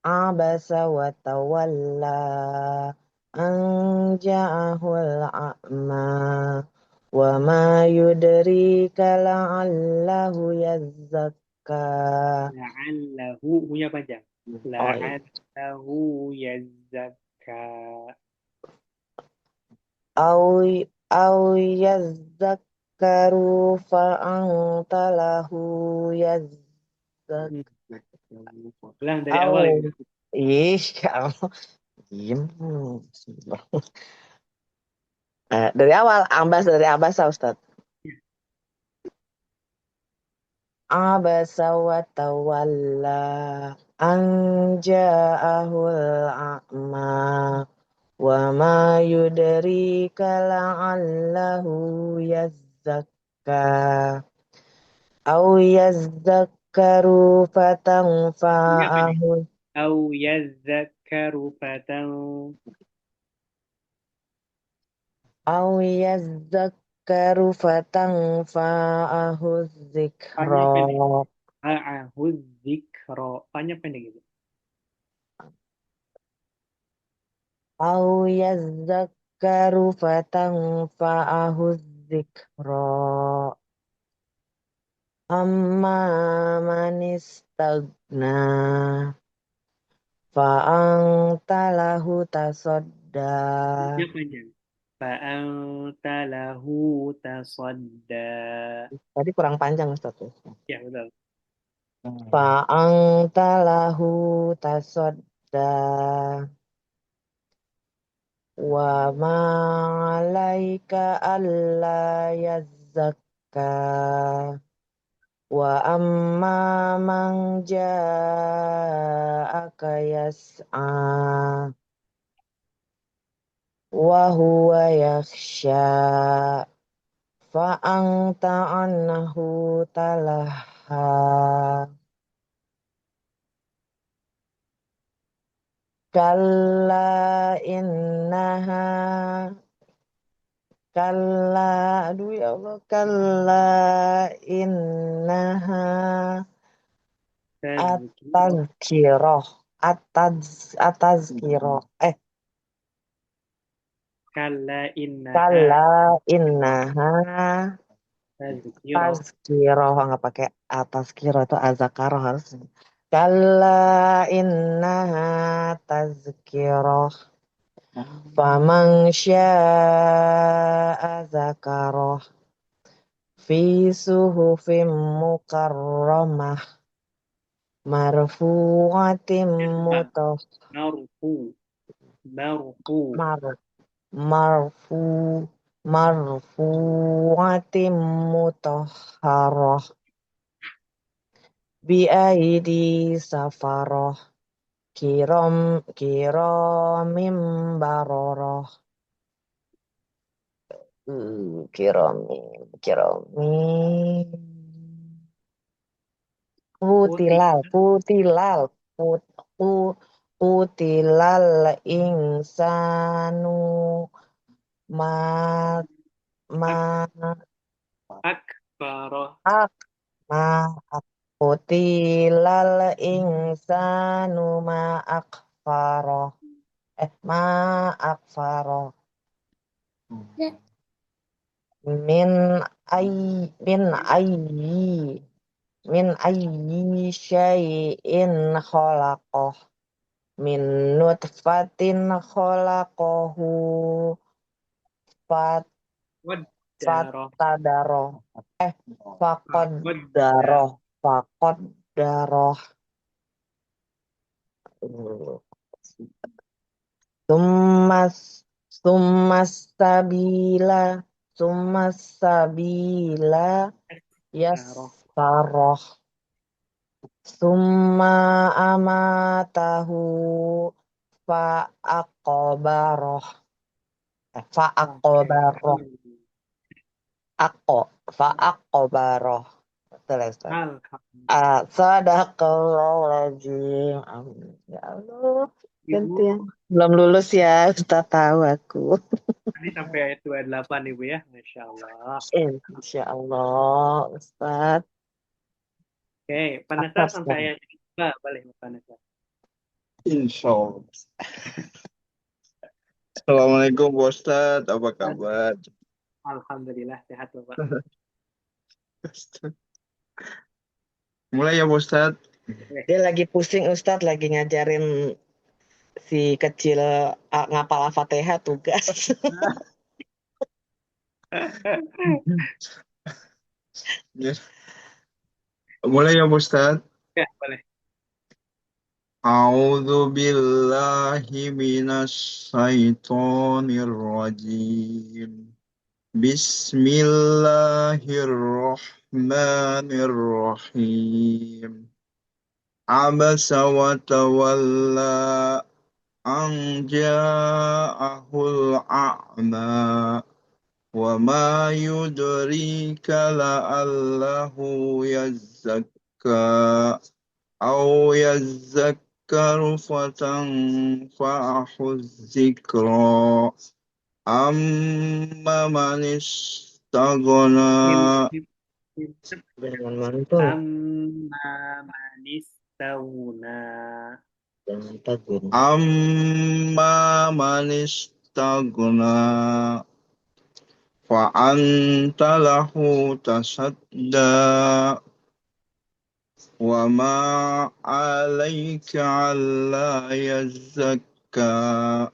Abasa wa tawalla an ja'ahul a'ma wa ma yudrika la'allahu yazzakka. La'allahu punya panjang. Oh iya. La'allahu yazzakka. Au yazzakkaru fa'anta lahu yazzak. Ulang dari awal Au ya. ih ya Allah. Diem. Dari awal dari abasa Ustaz. Abasa wa tawalla an ja'ahul a'ma wa ma yudrika la'allahu yazzakka au yazzakkaru Punya panjang. fatanfa'ahu Au yazzakkaru fatan. au yazzakkaru fatanfa'ahu dzikra Panjang pendek. A'ahuz zikro. Panjang pendek gitu. au yazzakkaru fatanfa'ahu dzikra amma manistagna fa'anta lahu tasadda. Panjang panjang. Fa'anta lahu tasadda. Tadi kurang panjang Ustaz. Ya betul. Fa'anta lahu tasadda wa ma 'alaika alla yazzakka wa amma man ja'aka yas'a wa huwa yakhsha fa'anta anhu talaha. Kalla innaha kalla aduh ya Allah kalla innaha Tazkiro. atazkirah Kalla innaha kalla innaha tazkiro. tazkirah nggak pakai atazkirah itu azakarah harus kalla innaha tazkirah faman syaa zakarah fi suhufim mukarramah marfu'atin mutah Marfu. Marfu. mar- marfu marfu'atin mutahharah bi aidi safarah kiramim bararah kiramim Kutilal, kutilal insanu ma ma Akbaro. ma kutilal insanu ma akfaro ma akfaro min ay min ayyi min ayyi syai'in khalaqah min nutfatin khalaqahu fat Qaddaro. fatadaroh Qaddaro. faqaddaroh summas summas sabila summas sabila yasaroh summa amatahu fa'aqbaroh fa'aqbaroh fa'aqbaroh betul ya Ustaz? Alhamdulillah. Sadaqallahul azim. Amin. Ya Allah. Ibu Gantian. Belum lulus ya, Ustaz tahu aku. tadi sampai ayat 28 Ibu ya. Masya Allah. Insya Allah, Ustaz. Oke, Pak Nasar Mantap sampai sekali. ayat 2 boleh Pak Nasar. Insya Allah. Assalamualaikum Pak Ustadz, apa kabar? Alhamdulillah sehat Bapak. Mulai ya Pak Ustadz. Dia lagi pusing Ustadz, lagi ngajarin si kecil ngapal Al-Fatihah tugas. Ya. Mulai ya Pak Ustadz. Ya, boleh. A'udzu billahi minasy syaithanir rajim. Bismillahirrahmanirrahim. Abasa wa tawalla an ja'ahul a'ma. وما يدريك لعله يزكى أو يذكر فتنفعه الذكرى أما من استغنى Jangan mantul, Amma manis tauna. jangan tagun. أما من استغنى فأنت له تصدى وما عليك ألا يزكى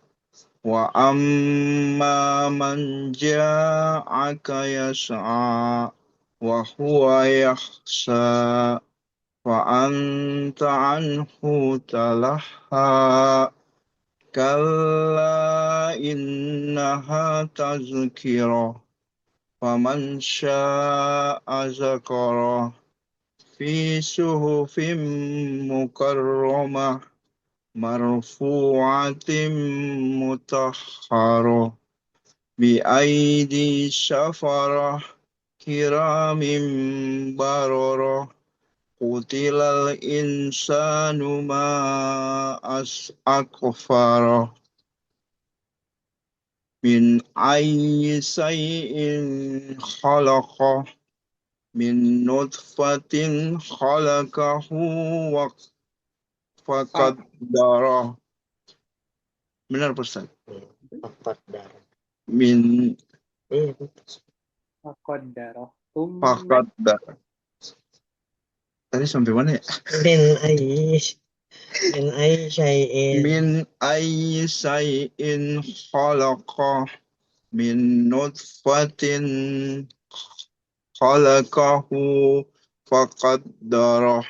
وأما من جاءك يسعى وهو يخشى فأنت عنه تلهى كلا إنها تذكرة فمن شاء ذكره في صحف مكرمة مرفوعة مطهرة بأيدي سفرة كرام بررة قتل الإنسان ما أكفره من أي شيء خلقه من نطفة خلقه فقدره. Benar Ustaz? Empat darah. Min Iya, betul. Faqaddaroh. faqaddara. Tadi sampai mana ya? Min ayy syai'in. Min ayyi syai'in khalaqa min nutfatin khalaqahu faqaddara.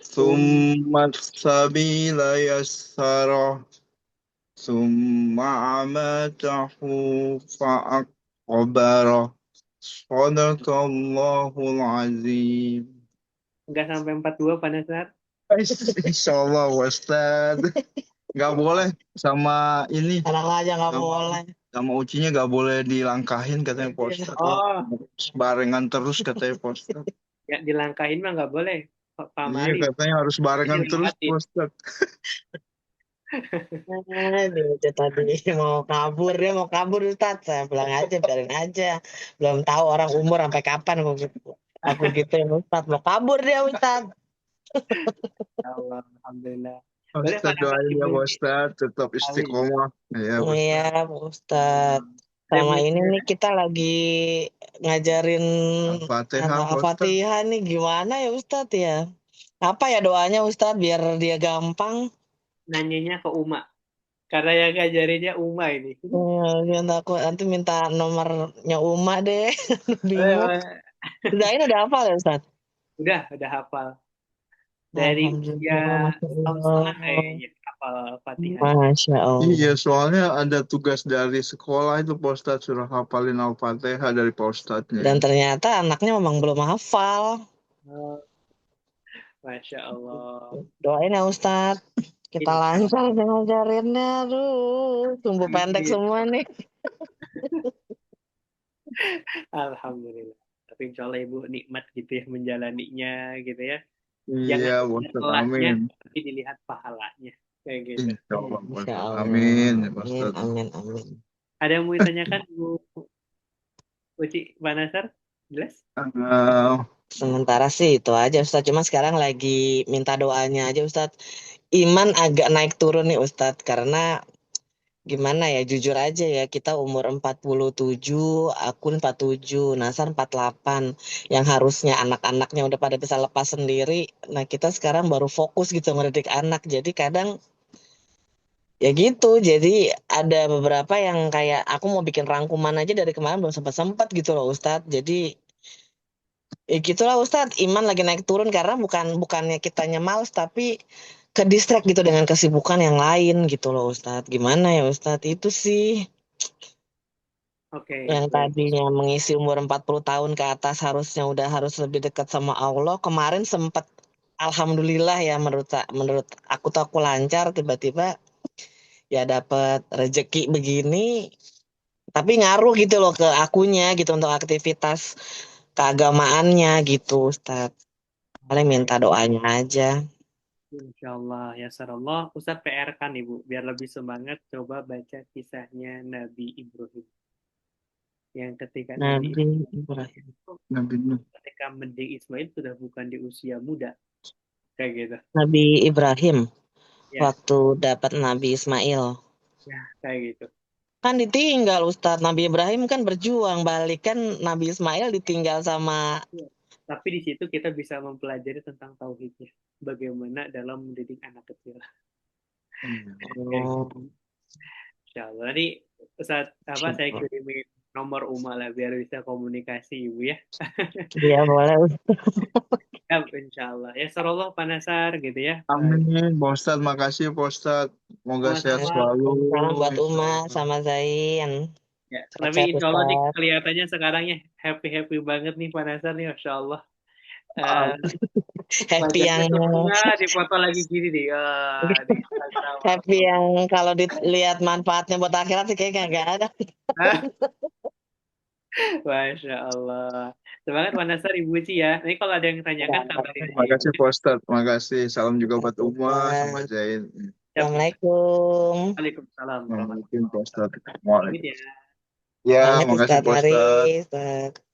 Tsumma sabila yassara. Tsumma amatahu fa'aqbara. Sadaqallahul azim. Enggak sampai 42 Pak Nasar. Insya Allah Ustaz. Nggak boleh sama ini, Anak aja nggak sama, boleh. sama ucinya nggak boleh dilangkahin katanya Pak Ustaz. Oh, Barengan terus katanya Pak Ustaz. ya dilangkahin mah nggak boleh. Pak Iya Mali. katanya harus barengan terus Pak Ustaz. Dia tadi mau kabur, dia mau kabur Ustaz. Saya bilang aja, biarin aja. Belum tahu orang umur sampai kapan aku gitu ya Ustaz. Mau kabur dia Ustaz. Allah, alhamdulillah. Boleh Ustaz Pak Nasar doain ya Pak Ustaz tetap istiqomah. Iya Pak Ustaz. Iya Pak Ustaz. Sama ini nih kita lagi ngajarin Al-Fatihah Pak Ustaz. Al-Fatihah nih gimana ya Ustaz ya? Apa ya doanya Ustaz biar dia gampang? Nanyanya ke Uma. Karena yang ngajarinnya Uma ini. Dia takut nanti minta nomornya Uma deh. Bingung. Udah hafal ya Ustaz? Udah hafal. Dari usia setahun kayaknya hafal Fatihah. Masya Allah. Iya, soalnya ada tugas dari sekolah itu Pak Ustadz suruh hafalin Al-Fatihah dari Pak Ustadznya. Dan ternyata anaknya memang belum hafal. Masya Allah. Doain ya Ustadz. Kita lancar ngajarinnya. Aduh, tumbuh pendek semua nih. Alhamdulillah. Tapi insya Allah Ibu nikmat gitu ya menjalaninya gitu ya. Jangan Iya, Pak dilihat Ustadz. telahnya, Amin. tapi dilihat pahalanya. Kayak gitu. Insya Allah, Pak Insya Ustadz. Allah. Amin, ya, Pak Amin, Ustadz. amin, amin. Ada yang mau ditanyakan, Bu Uci Pak Nasar? Jelas? Eh, Sementara sih itu aja Ustadz. Cuma sekarang lagi minta doanya aja Ustadz. Iman agak naik turun nih Ustadz. Karena gimana ya, jujur aja ya, kita umur 47, Akun 47, Nasar 48. Yang harusnya anak-anaknya udah pada bisa lepas sendiri. Nah kita sekarang baru fokus gitu mendidik anak. Jadi kadang ya gitu. Jadi ada beberapa yang kayak aku mau bikin rangkuman aja dari kemarin belum sempat-sempat gitu loh Ustadz. Jadi ya gitulah Ustadz, iman lagi naik turun karena bukannya kitanya males tapi ke distract gitu dengan kesibukan yang lain gitu loh Ustadz. Gimana ya Ustadz? Itu sih Oke, yang baik. tadinya mengisi umur 40 tahun ke atas harusnya udah harus lebih dekat sama Allah. Kemarin sempat alhamdulillah ya, menurut aku tuh aku lancar, tiba-tiba ya dapat rezeki begini tapi ngaruh gitu loh ke akunya gitu untuk aktivitas keagamaannya gitu Ustadz. Paling minta doanya aja. Insya Allah, ya Allah. Ustadz PR kan Ibu, biar lebih semangat, coba baca kisahnya Nabi Ibrahim. Yang ketika Nabi Nabi Ibrahim Ibrahim. Nabi Nuh. ketika mendidik Ismail sudah bukan di usia muda, kayak gitu. Nabi Ibrahim Ya, waktu dapat Nabi Ismail. ya kayak gitu. Kan ditinggal Ustadz. Nabi Ibrahim kan berjuang balik, kan Nabi Ismail ditinggal sama Ya. Tapi di situ kita bisa mempelajari tentang tauhidnya, bagaimana dalam mendidik anak kecil. oh, Insya Allah. Ini Ustadz, saya siapa? kirimin nomor Uma lah biar bisa komunikasi Ibu ya. Iya boleh Ustadz. Ya, Insya Allah. Ya, Allah Pak Nasar gitu ya. Amin, Pak Ustadz. Makasih, Pak Ustadz. Semoga sehat Sama-sama. selalu. Salam buat Insya Uma Allah. sama Zain. Ya, Sehat-sehat tapi insya Allah nih Ustadz. kelihatannya sekarang ya happy banget nih Pak Nasar nih, Masya Allah. Eh, Happy wajahnya yang sempurna di foto lagi gini nih. Di Instagram. happy yang kalau dilihat manfaatnya buat akhirat sih kayaknya nggak ada. Hah? Masya Allah. Semangat Pak Nasar, Ibu Ci ya. Ini kalau ada yang tanyakan kabarin aja Ibu. Makasih, Pak Ustadz. Makasih. Salam juga buat Uma sama Ustadz. Zain. Siap. Assalamualaikum. Waalaikumsalam. Waalaikumsalam, Pak Ustadz. Pamit ya. Ya, Pamit makasih, Ustadz, Pak mari Ustadz. Ustadz.